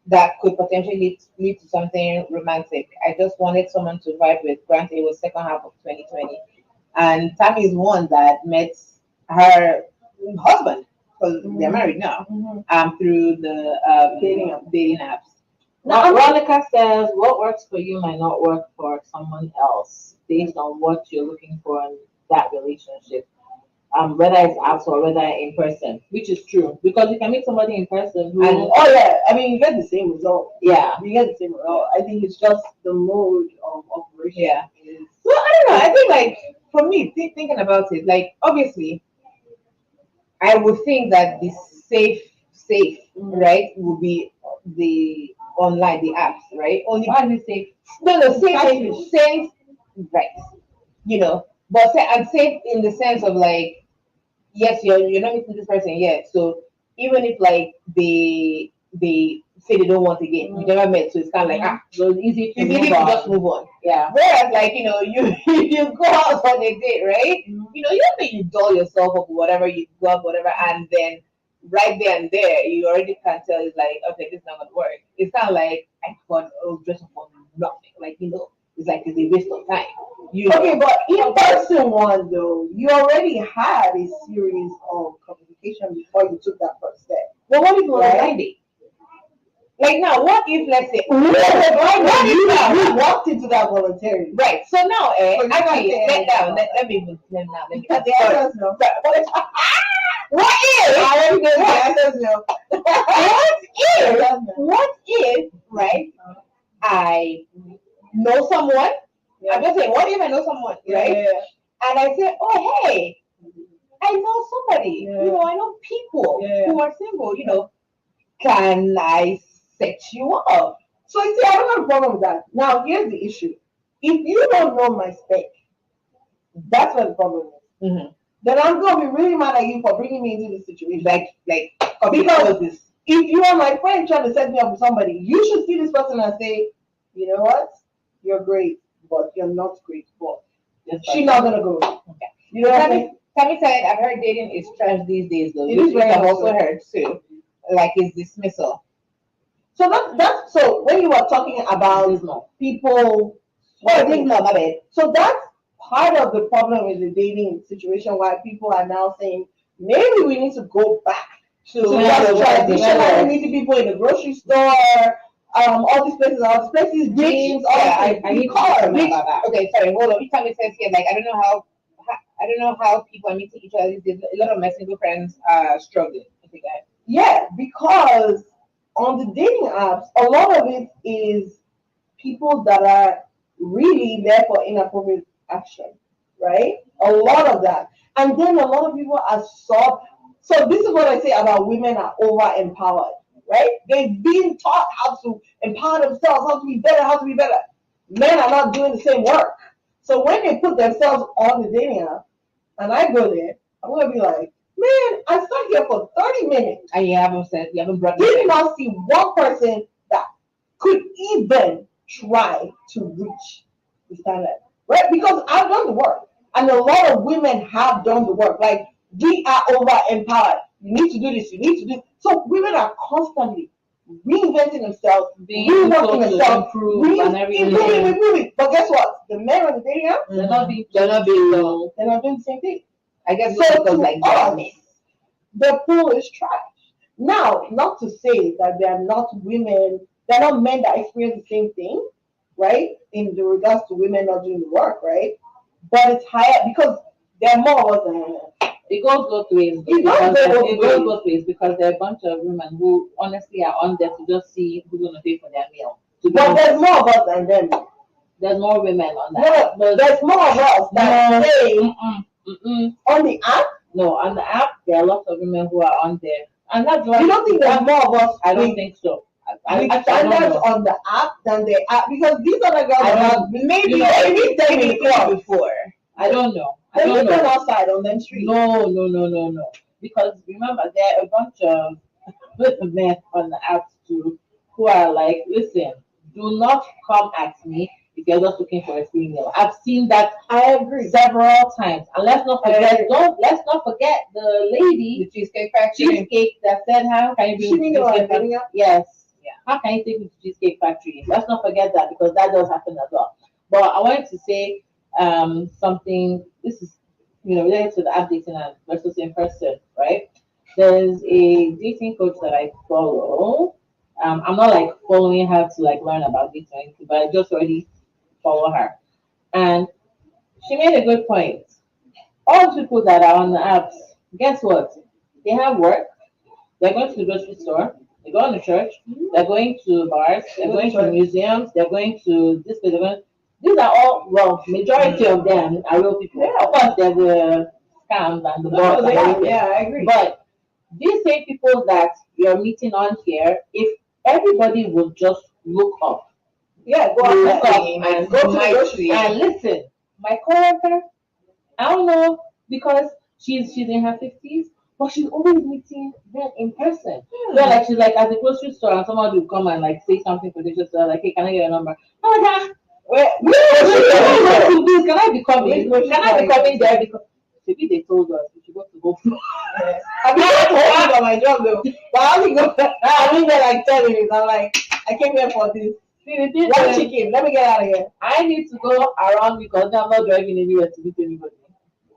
[SPEAKER 4] that could potentially lead to something romantic. I just wanted someone to vibe with. Granted, it was second half of 2020, and Tammy is one that met her husband because they're married now. Through the dating apps.
[SPEAKER 1] Now, Veronica says, what works for you might not work for someone else based on what you're looking for in that relationship. Whether it's apps or whether in person, which is true. Because you can meet somebody in person who,
[SPEAKER 3] And oh yeah, I mean you get the same result.
[SPEAKER 1] yeah.
[SPEAKER 3] You get the same result. I think it's just the mode of operation.
[SPEAKER 4] Yeah.
[SPEAKER 3] Is,
[SPEAKER 4] Well, I don't know. I think like for me, thinking about it, like obviously, I would think that the safe, right, would be the online, the apps, right? Only
[SPEAKER 1] Why is it safe?
[SPEAKER 4] no,
[SPEAKER 3] Catfish.
[SPEAKER 4] safe, right? But I'm safe in the sense of like, yes, you're not meeting this person yet, so even if like they say they don't want again, you never met, so it's kind of like
[SPEAKER 1] So it's easy to
[SPEAKER 4] it's
[SPEAKER 1] move
[SPEAKER 4] easy to
[SPEAKER 1] on.
[SPEAKER 4] just move on.
[SPEAKER 1] Yeah.
[SPEAKER 4] Whereas, like, you you go out on a date, right? You don't think you doll yourself up, whatever, you go out, whatever, and then right there and there, you already can tell it's like, okay, this is not gonna work. It's kind of like, I got dress up on nothing. Like, it's like it's a waste of time.
[SPEAKER 3] Okay, but in person one though, you already had a series of communication before you took that first step.
[SPEAKER 4] But what if it was a
[SPEAKER 3] Right.
[SPEAKER 4] blind date? Like now, what if let's say
[SPEAKER 3] What
[SPEAKER 4] if now?
[SPEAKER 3] you walked into that voluntarily?
[SPEAKER 4] Right. So now,
[SPEAKER 3] So you
[SPEAKER 4] actually,
[SPEAKER 3] can't say
[SPEAKER 4] let me even let me
[SPEAKER 3] Because the answer is no.
[SPEAKER 4] what if
[SPEAKER 3] I already know the answer is no.
[SPEAKER 4] what if right? I know someone. I'm just saying, what if I know someone, right?
[SPEAKER 3] Yeah.
[SPEAKER 4] And I say, oh hey, I know somebody.
[SPEAKER 3] Yeah.
[SPEAKER 4] I know people
[SPEAKER 3] Yeah.
[SPEAKER 4] who are single. Can I set you up?
[SPEAKER 3] So you see, I don't have a problem with that. Now here's the issue. If you don't know my spec, that's what the problem is.
[SPEAKER 4] Mm-hmm.
[SPEAKER 3] Then I'm gonna be really mad at you for bringing me into this situation.
[SPEAKER 4] Like,
[SPEAKER 3] Because if you are my friend trying to set me up with somebody, you should see this person and say, you know what, you're great, but you're not great. But she's not gonna go.
[SPEAKER 4] Okay.
[SPEAKER 3] You know what I mean?
[SPEAKER 4] Tammy said, I've heard dating is trash these days, though.
[SPEAKER 3] It is very
[SPEAKER 4] I've
[SPEAKER 3] much
[SPEAKER 4] also
[SPEAKER 3] so.
[SPEAKER 4] heard too. Like it's dismissal.
[SPEAKER 3] So that's so when you were talking about people,
[SPEAKER 4] Well, this no, my bad.
[SPEAKER 3] so that's part of the problem in the dating situation why people are now saying maybe we need to go back to
[SPEAKER 4] Yeah,
[SPEAKER 3] traditional meeting people in the grocery store, all these places, gyms, all
[SPEAKER 4] Yeah,
[SPEAKER 3] these
[SPEAKER 4] I need to comment about that. Okay, sorry, hold on. Each time it says here, like I don't know how people are meeting each other. These days. A lot of my single friends are struggling. I think
[SPEAKER 3] Yeah, because on the dating apps, a lot of it is people that are really there for inappropriate action, right? A lot of that. And then a lot of people are so this is what I say about women are over empowered, right? They've been taught how to empower themselves, how to be better, how to be better. Men are not doing the same work. So when they put themselves on the dating app and I go there, I'm gonna be like, man, I sat here for 30 minutes.
[SPEAKER 4] and you haven't brought
[SPEAKER 3] Did
[SPEAKER 4] me.
[SPEAKER 3] not see one person that could even try to reach the standard, right? Because I've done the work, and a lot of women have done the work. Like we are over empowered. You need to do this. You need to do. So women are constantly reinventing themselves, reworking themselves, improving. But guess what? The men on the dating app,
[SPEAKER 1] They're not being
[SPEAKER 4] They're not being
[SPEAKER 3] they're not doing the same thing.
[SPEAKER 4] I guess
[SPEAKER 3] So
[SPEAKER 4] because
[SPEAKER 3] to
[SPEAKER 4] like
[SPEAKER 3] us, the pool is trash. Now, not to say that they're not men that experience the same thing, right? In the regards to women not doing the work, right? But it's higher because there are more of us than women.
[SPEAKER 1] It goes both ways.
[SPEAKER 3] It goes both ways.
[SPEAKER 1] Because there are a bunch of women who honestly are on there to just see who's going to pay for their meal.
[SPEAKER 3] But there's more of us than them.
[SPEAKER 1] There's more women on that.
[SPEAKER 3] No, there's more of us that say on the app.
[SPEAKER 1] No, on the app, there are lots of women who are on there. And that's why
[SPEAKER 3] You don't think there's more of us?
[SPEAKER 1] I don't think so.
[SPEAKER 3] With
[SPEAKER 1] I don't
[SPEAKER 3] standards
[SPEAKER 1] know.
[SPEAKER 3] on the app than they are because these other girls
[SPEAKER 1] I
[SPEAKER 3] are
[SPEAKER 1] don't-
[SPEAKER 3] not maybe
[SPEAKER 1] you know,
[SPEAKER 3] maybe them in the club
[SPEAKER 4] before.
[SPEAKER 1] I don't know.
[SPEAKER 3] They meet them outside on them streets.
[SPEAKER 1] No. because remember there are a bunch of men on the apps too who are like, listen, do not come at me if you're just looking for a free meal. I've seen that
[SPEAKER 3] I agree.
[SPEAKER 1] several times. And
[SPEAKER 3] agree.
[SPEAKER 1] let's not forget the lady
[SPEAKER 4] The Cheesecake Factory.
[SPEAKER 1] cheesecake that said, how can you
[SPEAKER 3] She
[SPEAKER 1] be
[SPEAKER 3] mean the one
[SPEAKER 1] cheesecake
[SPEAKER 3] living
[SPEAKER 1] factory?
[SPEAKER 3] up?
[SPEAKER 1] Yes.
[SPEAKER 4] Yeah.
[SPEAKER 1] How can you take me to Cheesecake Factory? Let's not forget that because that does happen as well. But I wanted to say something. This is related to the app dating and versus in person, right? There's a dating coach that I follow. I'm not like following her to like learn about dating, but I just already follow her, and she made a good point. All the people that are on the apps, guess what? They have work. They're going to the grocery store. They're going to church. They're going to bars. They're going to museums. They're going to this place. These are all, well, majority of them are real people. Of course, there's the scams and the bots and everything.
[SPEAKER 3] Yeah, I agree.
[SPEAKER 1] But these same people that you're meeting on here, if everybody would just look up,
[SPEAKER 3] Yeah, go
[SPEAKER 1] look
[SPEAKER 3] out
[SPEAKER 1] up
[SPEAKER 3] and
[SPEAKER 1] and
[SPEAKER 3] go to the
[SPEAKER 4] might
[SPEAKER 3] grocery.
[SPEAKER 4] see.
[SPEAKER 1] and listen, my coworker, I don't know because she's in her 50s, but she's always meeting them in person. So like she's like at the grocery store and someone will come and like say something for the store, like, hey, can I get a number? Oh yeah.
[SPEAKER 3] Where?
[SPEAKER 1] Can I be coming?
[SPEAKER 3] Which
[SPEAKER 1] Can I be
[SPEAKER 3] grocery store?
[SPEAKER 1] coming there? Because maybe they told us we should go to go food.
[SPEAKER 3] I mean, I told you on my job though. But I only go. I mean, they're like 10 minutes. I'm like, I came here for this.
[SPEAKER 1] See, the thing
[SPEAKER 3] One
[SPEAKER 1] is,
[SPEAKER 3] chicken. Let me get out of here.
[SPEAKER 1] I need to go around because I'm not driving anywhere to meet anybody.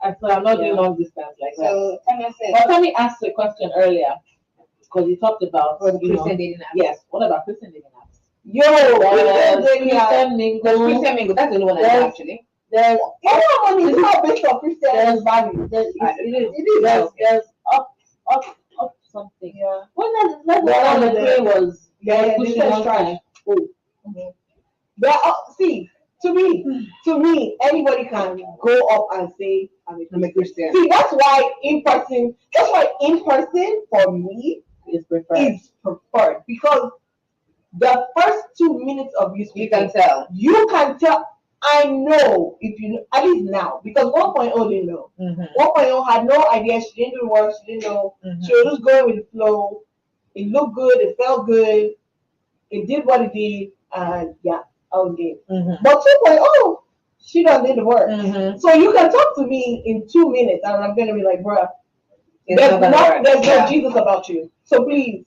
[SPEAKER 1] And so I'm not doing long distance like that.
[SPEAKER 4] So Tanya said,
[SPEAKER 1] But Tommy asked a question earlier because he talked about
[SPEAKER 4] for the
[SPEAKER 1] you know,
[SPEAKER 4] Christian dating app.
[SPEAKER 1] yes. What about Christian dating apps?
[SPEAKER 3] Yo,
[SPEAKER 1] There's
[SPEAKER 3] Christian
[SPEAKER 1] Christian Mingle.
[SPEAKER 4] There's Christian Mingle. That's the only one I know
[SPEAKER 1] There's-
[SPEAKER 4] actually.
[SPEAKER 1] There's
[SPEAKER 3] everyone is not based on Christian
[SPEAKER 1] there's
[SPEAKER 3] value.
[SPEAKER 1] there's
[SPEAKER 4] I
[SPEAKER 1] it
[SPEAKER 4] don't
[SPEAKER 1] is there's up something.
[SPEAKER 3] Yeah.
[SPEAKER 1] When that's the
[SPEAKER 3] Yeah,
[SPEAKER 1] one on the
[SPEAKER 3] the-
[SPEAKER 1] play was
[SPEAKER 3] Yeah,
[SPEAKER 1] pushing
[SPEAKER 3] this is
[SPEAKER 1] one
[SPEAKER 3] trash.
[SPEAKER 1] time. Oh,
[SPEAKER 3] But see, to me, anybody can go up and say
[SPEAKER 4] I'm a Christian.
[SPEAKER 3] See, that's why in person. That's why in person for me
[SPEAKER 1] it's preferred.
[SPEAKER 3] is preferred because the first 2 minutes of you
[SPEAKER 4] You
[SPEAKER 3] speaking,
[SPEAKER 4] can tell.
[SPEAKER 3] you can tell. I know if you know, at least now because 1.0 didn't know. 1.0 had no idea. She didn't do the work. She didn't know. She was just going with the flow. It looked good. It felt good. It did what it did, and yeah, I was game. But 2.0, she done did the work. So you can talk to me in 2 minutes, and I'm gonna be like, bruh, there's no Jesus about you. So please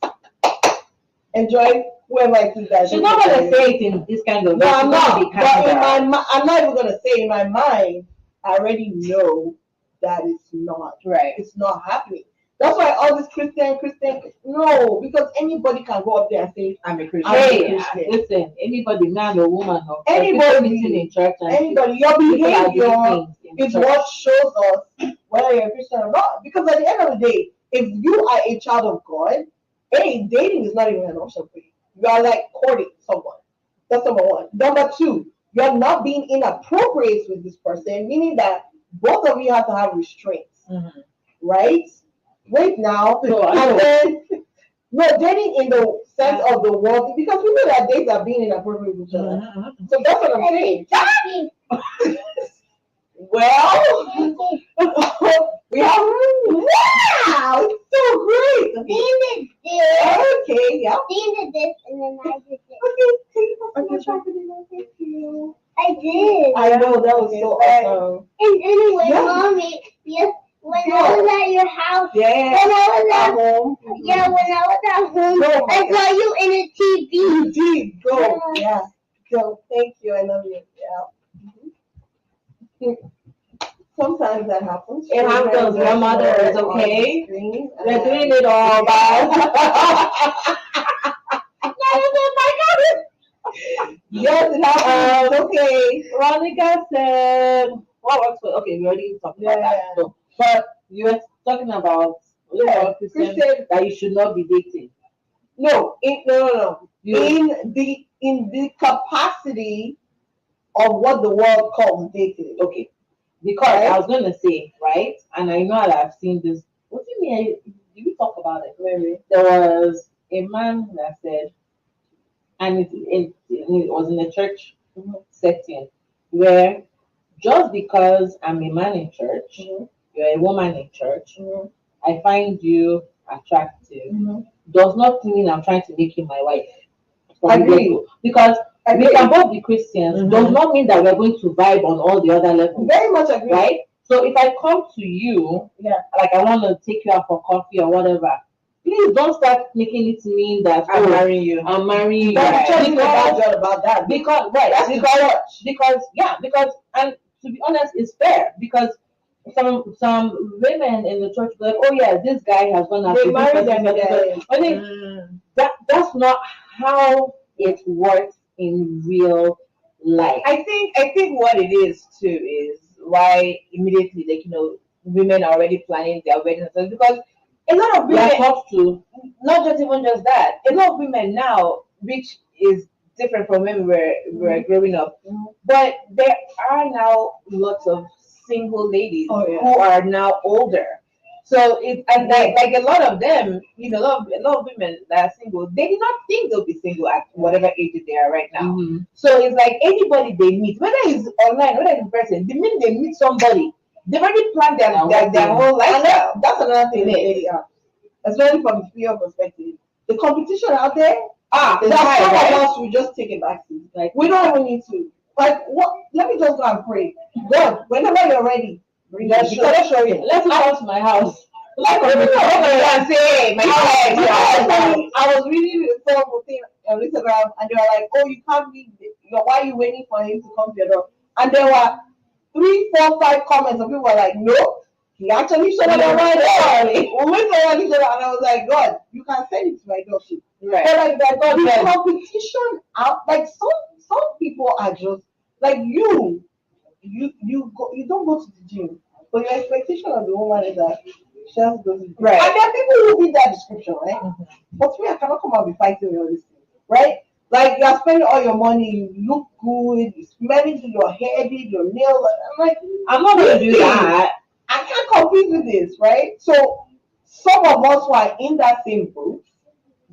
[SPEAKER 3] enjoy whoever it is that.
[SPEAKER 1] She's not gonna say it in this kind of
[SPEAKER 3] No,
[SPEAKER 1] way.
[SPEAKER 3] I'm
[SPEAKER 1] She's gonna
[SPEAKER 3] not.
[SPEAKER 1] be
[SPEAKER 3] But
[SPEAKER 1] kind
[SPEAKER 3] in
[SPEAKER 1] of
[SPEAKER 3] my I'm not even gonna say in my mind. I already know that it's not.
[SPEAKER 4] Right.
[SPEAKER 3] It's not happening. That's why all this Christian, no, because anybody can go up there and say,
[SPEAKER 4] I'm a Christian.
[SPEAKER 1] Hey,
[SPEAKER 3] Christian.
[SPEAKER 1] listen, anybody, man or woman, or
[SPEAKER 3] Anybody,
[SPEAKER 1] meeting in church and
[SPEAKER 3] anybody, your
[SPEAKER 1] people are doing
[SPEAKER 3] behavior
[SPEAKER 1] things in
[SPEAKER 3] is
[SPEAKER 1] church.
[SPEAKER 3] what shows us whether you're a Christian or not. Because at the end of the day, if you are a child of God, hey, dating is not even an option for you. You are like courting someone. That's number one. Number two, you're not being inappropriate with this person, meaning that both of you have to have restraints, right? Right now,
[SPEAKER 1] So, I
[SPEAKER 3] and
[SPEAKER 1] know.
[SPEAKER 3] then no dating in the sense of the world because people that date are being inappropriate with each other. So that's what I'm saying. Well, we have wow, it's so great. Okay, yeah. Thank you. I know that was so awesome.
[SPEAKER 5] And anyway,
[SPEAKER 3] Yeah.
[SPEAKER 5] mommy, yes, when I was at your house,
[SPEAKER 3] Yeah.
[SPEAKER 5] when I was
[SPEAKER 3] At home.
[SPEAKER 5] yeah, when I was at home,
[SPEAKER 3] No,
[SPEAKER 5] I saw you in a TV.
[SPEAKER 3] You did go. Yeah. Go. Thank you. I love you. Yeah. Sometimes that happens.
[SPEAKER 1] It happens. Your mother is okay. They're doing it all,
[SPEAKER 3] Yes, it happens. Okay.
[SPEAKER 1] Veronica said, what works for, okay, we already talked about that.
[SPEAKER 3] Yeah.
[SPEAKER 1] So, but you were talking about, Christian,
[SPEAKER 3] Christian.
[SPEAKER 1] that you should not be dating.
[SPEAKER 3] No. No.
[SPEAKER 1] You,
[SPEAKER 3] In the capacity of what the world calls dating.
[SPEAKER 1] okay. Because
[SPEAKER 3] Right.
[SPEAKER 1] I was going to say, right, and I know that I've seen this. What do you mean? Did we talk about it?
[SPEAKER 3] Maybe.
[SPEAKER 1] There was a man that said, and it was in a church setting where just because I'm a man in church, you're a woman in church, I find you attractive
[SPEAKER 3] Mhm.
[SPEAKER 1] does not mean I'm trying to make you my wife. from the
[SPEAKER 3] Agree.
[SPEAKER 1] get-go. Because we can both be Christians, does not mean that we're going to vibe on all the other levels,
[SPEAKER 3] Very much agree.
[SPEAKER 1] right? So if I come to you,
[SPEAKER 3] Yeah.
[SPEAKER 1] like I want to take you out for coffee or whatever, please don't start making it mean that
[SPEAKER 4] I'm marrying you.
[SPEAKER 1] I'm marrying you.
[SPEAKER 3] But the church is
[SPEAKER 1] Because,
[SPEAKER 3] not about that.
[SPEAKER 1] because right,
[SPEAKER 3] That's the
[SPEAKER 1] because
[SPEAKER 3] church.
[SPEAKER 1] because and to be honest, it's fair because some women in the church go like, oh yeah, this guy has gone after
[SPEAKER 3] They
[SPEAKER 1] this
[SPEAKER 3] marry
[SPEAKER 1] person,
[SPEAKER 3] them.
[SPEAKER 1] this person.
[SPEAKER 3] Yeah.
[SPEAKER 1] I think that's not how it works in real life.
[SPEAKER 4] I think what it is too is why immediately, like, women are already planning their wedding and stuff, because a lot of
[SPEAKER 1] We are
[SPEAKER 4] women,
[SPEAKER 1] taught to.
[SPEAKER 4] not just even just that, a lot of women now, which is different from when we were growing up, but there are now lots of single ladies
[SPEAKER 3] Oh, yeah.
[SPEAKER 4] who are now older. So it and like a lot of them, a lot of women that are single, they did not think they'll be single at whatever age they are right now.
[SPEAKER 1] Mhm.
[SPEAKER 4] So it's like anybody they meet, whether it's online, whether it's in person, the minute they meet somebody, they've already planned their whole
[SPEAKER 3] And
[SPEAKER 4] lifestyle.
[SPEAKER 3] that's another thing,
[SPEAKER 4] Yes.
[SPEAKER 3] especially from the female perspective. The competition out there,
[SPEAKER 4] It's
[SPEAKER 3] that
[SPEAKER 4] high,
[SPEAKER 3] some
[SPEAKER 4] right?
[SPEAKER 3] of us will just take it back to. Like, we don't even need to. Like, what? Let me just go and pray. God, whenever you're ready, bring it.
[SPEAKER 4] Just
[SPEAKER 3] Because
[SPEAKER 4] show you.
[SPEAKER 1] Let's come to my house.
[SPEAKER 3] like,
[SPEAKER 4] I'm gonna say, my
[SPEAKER 3] I
[SPEAKER 4] God,
[SPEAKER 3] was reading the horrible thing on Instagram, and they were like, "Oh, you can't leave. Why are you waiting for him to come to your door?" And there were 3, 4, 5 comments, and people were like, "No, he actually showed up at my door." We went around each other, and I was like, "God, you can send it to my door too."
[SPEAKER 4] right?
[SPEAKER 3] But like that,
[SPEAKER 4] God,
[SPEAKER 3] the
[SPEAKER 4] yes.
[SPEAKER 3] competition out, like some people are just like you don't go to the gym, but your expectation of the woman is that she has to go to the gym.
[SPEAKER 4] Right.
[SPEAKER 3] And there are people who fit that description, right? But me, I cannot come out and be fighting with all these things, right? Like you're spending all your money, you look good, you smelling to your hair, did your nails. I'm like,
[SPEAKER 1] I'm not gonna do that.
[SPEAKER 3] I can't compete with this, right? So some of us who are in that same group,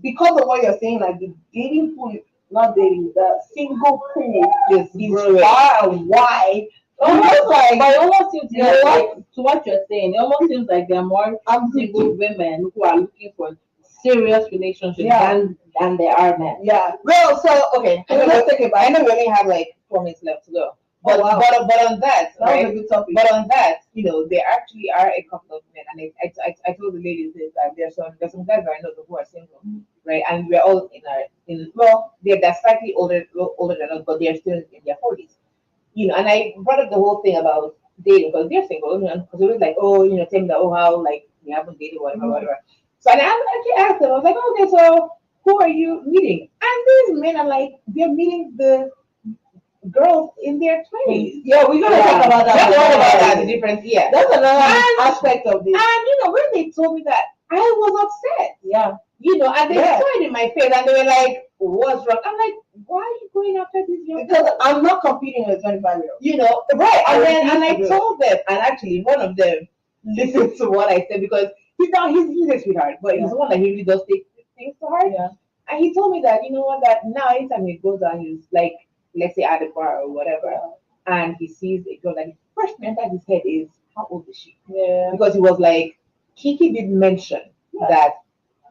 [SPEAKER 3] because of what you're saying, like the dating pool, not dating, the single pool is
[SPEAKER 4] Growing.
[SPEAKER 3] far and wide.
[SPEAKER 1] Almost
[SPEAKER 3] like,
[SPEAKER 1] but it almost seems
[SPEAKER 3] You know what?
[SPEAKER 1] to what you're saying, it almost seems like there are more single women who are looking for serious relationships
[SPEAKER 3] Yeah.
[SPEAKER 1] than there are men.
[SPEAKER 3] yeah.
[SPEAKER 4] Well, so okay,
[SPEAKER 3] So let's take it
[SPEAKER 4] I
[SPEAKER 3] back.
[SPEAKER 4] know we only have like 4 minutes left to go. But
[SPEAKER 3] Oh, wow.
[SPEAKER 4] but on that,
[SPEAKER 3] That was
[SPEAKER 4] right?
[SPEAKER 3] a good topic.
[SPEAKER 4] But on that, there actually are a couple of men, and I told the ladies this, that there's some guys that I know who are single, right? And we're all in well, they're slightly older than us, but they're still in their 40s. And I brought up the whole thing about dating because they're single, because it was like, oh, tell me that, oh, how like you haven't dated, whatever, whatever. So and I actually asked them, I was like, okay, so who are you meeting? And these men are like, they're meeting the girls in their 20s.
[SPEAKER 3] Yeah, we're gonna talk about that.
[SPEAKER 4] Let's talk about that, the difference, yeah.
[SPEAKER 3] That's another
[SPEAKER 4] And-
[SPEAKER 3] aspect of this.
[SPEAKER 4] And when they told me that, I was upset.
[SPEAKER 3] Yeah.
[SPEAKER 4] And they
[SPEAKER 3] Yeah.
[SPEAKER 4] saw it in my face, and they were like, "What's wrong?" I'm like, "Why are you going after this young
[SPEAKER 3] Because
[SPEAKER 4] girl?"
[SPEAKER 3] I'm not competing with 25-year-olds.
[SPEAKER 4] Right?
[SPEAKER 3] I
[SPEAKER 4] And I
[SPEAKER 3] refuse to do it.
[SPEAKER 4] told them, and actually one of them listened to what I said because he's a sweetheart, but he's
[SPEAKER 3] Yeah.
[SPEAKER 4] the one that he really does take things to heart.
[SPEAKER 3] Yeah.
[SPEAKER 4] And he told me that that now anytime he goes out, he's like, let's say at a bar or whatever, and he sees a girl, that the first thing that his head is, how old is she?
[SPEAKER 3] Yeah.
[SPEAKER 4] Because he was like, Kiki did mention that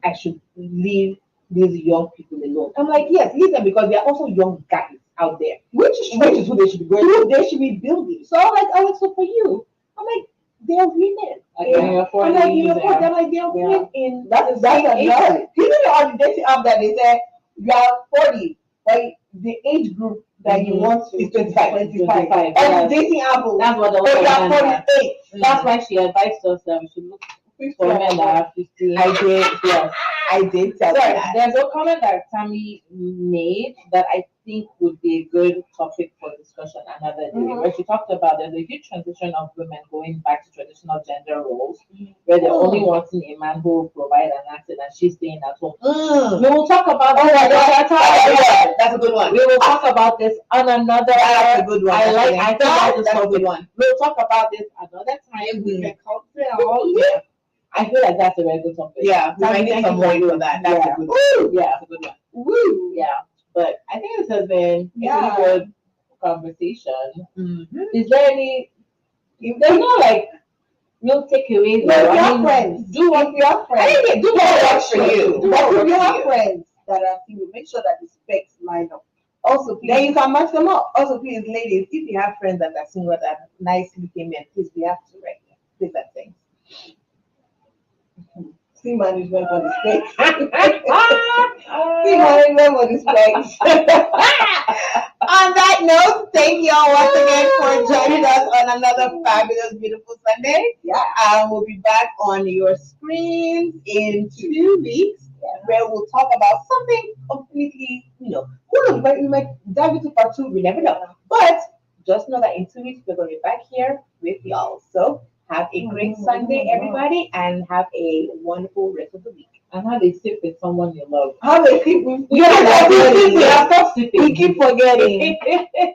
[SPEAKER 4] I should leave these young people alone. I'm like, yes, leave them because there are also young guys out there, which is who they should be going. Who they should be building. So I'm like, so for you, I'm like, they're women.
[SPEAKER 1] Like when you're 40s,
[SPEAKER 4] I'm like,
[SPEAKER 1] yeah.
[SPEAKER 4] I'm like, they're women in
[SPEAKER 3] That's
[SPEAKER 4] the same age
[SPEAKER 3] another.
[SPEAKER 4] group.
[SPEAKER 3] Even on the dating app that they said you are 40, but the age group that you want to
[SPEAKER 4] Is 25.
[SPEAKER 3] 25.
[SPEAKER 1] 25,
[SPEAKER 3] On
[SPEAKER 1] yes.
[SPEAKER 3] the dating app,
[SPEAKER 1] That's what the
[SPEAKER 3] but you are
[SPEAKER 1] woman has.
[SPEAKER 3] 48.
[SPEAKER 1] That's why she advised us that we should look for men that are 15.
[SPEAKER 4] I did, yes, I did tell
[SPEAKER 1] So
[SPEAKER 4] them that.
[SPEAKER 1] there's a comment that Tammy made that I think would be a good topic for discussion another day, where she talked about there's a huge transition of women going back to traditional gender roles, where they're only wanting a man who will provide an asset and she's staying at home. We will talk about
[SPEAKER 4] Oh my God,
[SPEAKER 1] that.
[SPEAKER 4] that's a good one.
[SPEAKER 1] We will talk about this on another.
[SPEAKER 4] That's a good one.
[SPEAKER 1] I think
[SPEAKER 4] that's
[SPEAKER 1] that's
[SPEAKER 4] a good one.
[SPEAKER 1] We'll talk about this another time. We can culture.
[SPEAKER 4] Yeah.
[SPEAKER 1] I feel like that's a very good topic.
[SPEAKER 4] Yeah, we might need some more for that. That's a good one.
[SPEAKER 1] Woo! Yeah.
[SPEAKER 4] That's a good one.
[SPEAKER 1] Woo! Yeah. But I think this has been a pretty good conversation.
[SPEAKER 4] Mm-hmm.
[SPEAKER 1] Is there any? If there's no like no takeaways.
[SPEAKER 6] No, if
[SPEAKER 1] I
[SPEAKER 6] you have
[SPEAKER 1] mean,
[SPEAKER 6] friends,
[SPEAKER 1] do what
[SPEAKER 6] if you have
[SPEAKER 1] I
[SPEAKER 6] friends,
[SPEAKER 1] think do what works for you. Do
[SPEAKER 6] but
[SPEAKER 1] what
[SPEAKER 6] if
[SPEAKER 1] works
[SPEAKER 6] you
[SPEAKER 1] for
[SPEAKER 6] have
[SPEAKER 1] you.
[SPEAKER 6] friends that are single, make sure that the specs line up. Also, please, then you can match them up. Also, please, ladies, if you have friends that are single that are nice looking men, please we have to write them. Please that thing. See management for the specs. See management for the specs. On that note, thank you all once again for joining us on another fabulous, beautiful Sunday. Yeah. We'll be back on your screens in 2 weeks, where we'll talk about something completely, who knows, we might dive into part 2, we never know. But just know that in 2 weeks, we're going to be back here with y'all. So have a great Sunday, everybody, and have a wonderful rest of the week.
[SPEAKER 1] And have a sip with someone you love.
[SPEAKER 6] Have a sip. We
[SPEAKER 1] We keep forgetting.
[SPEAKER 6] keep forgetting.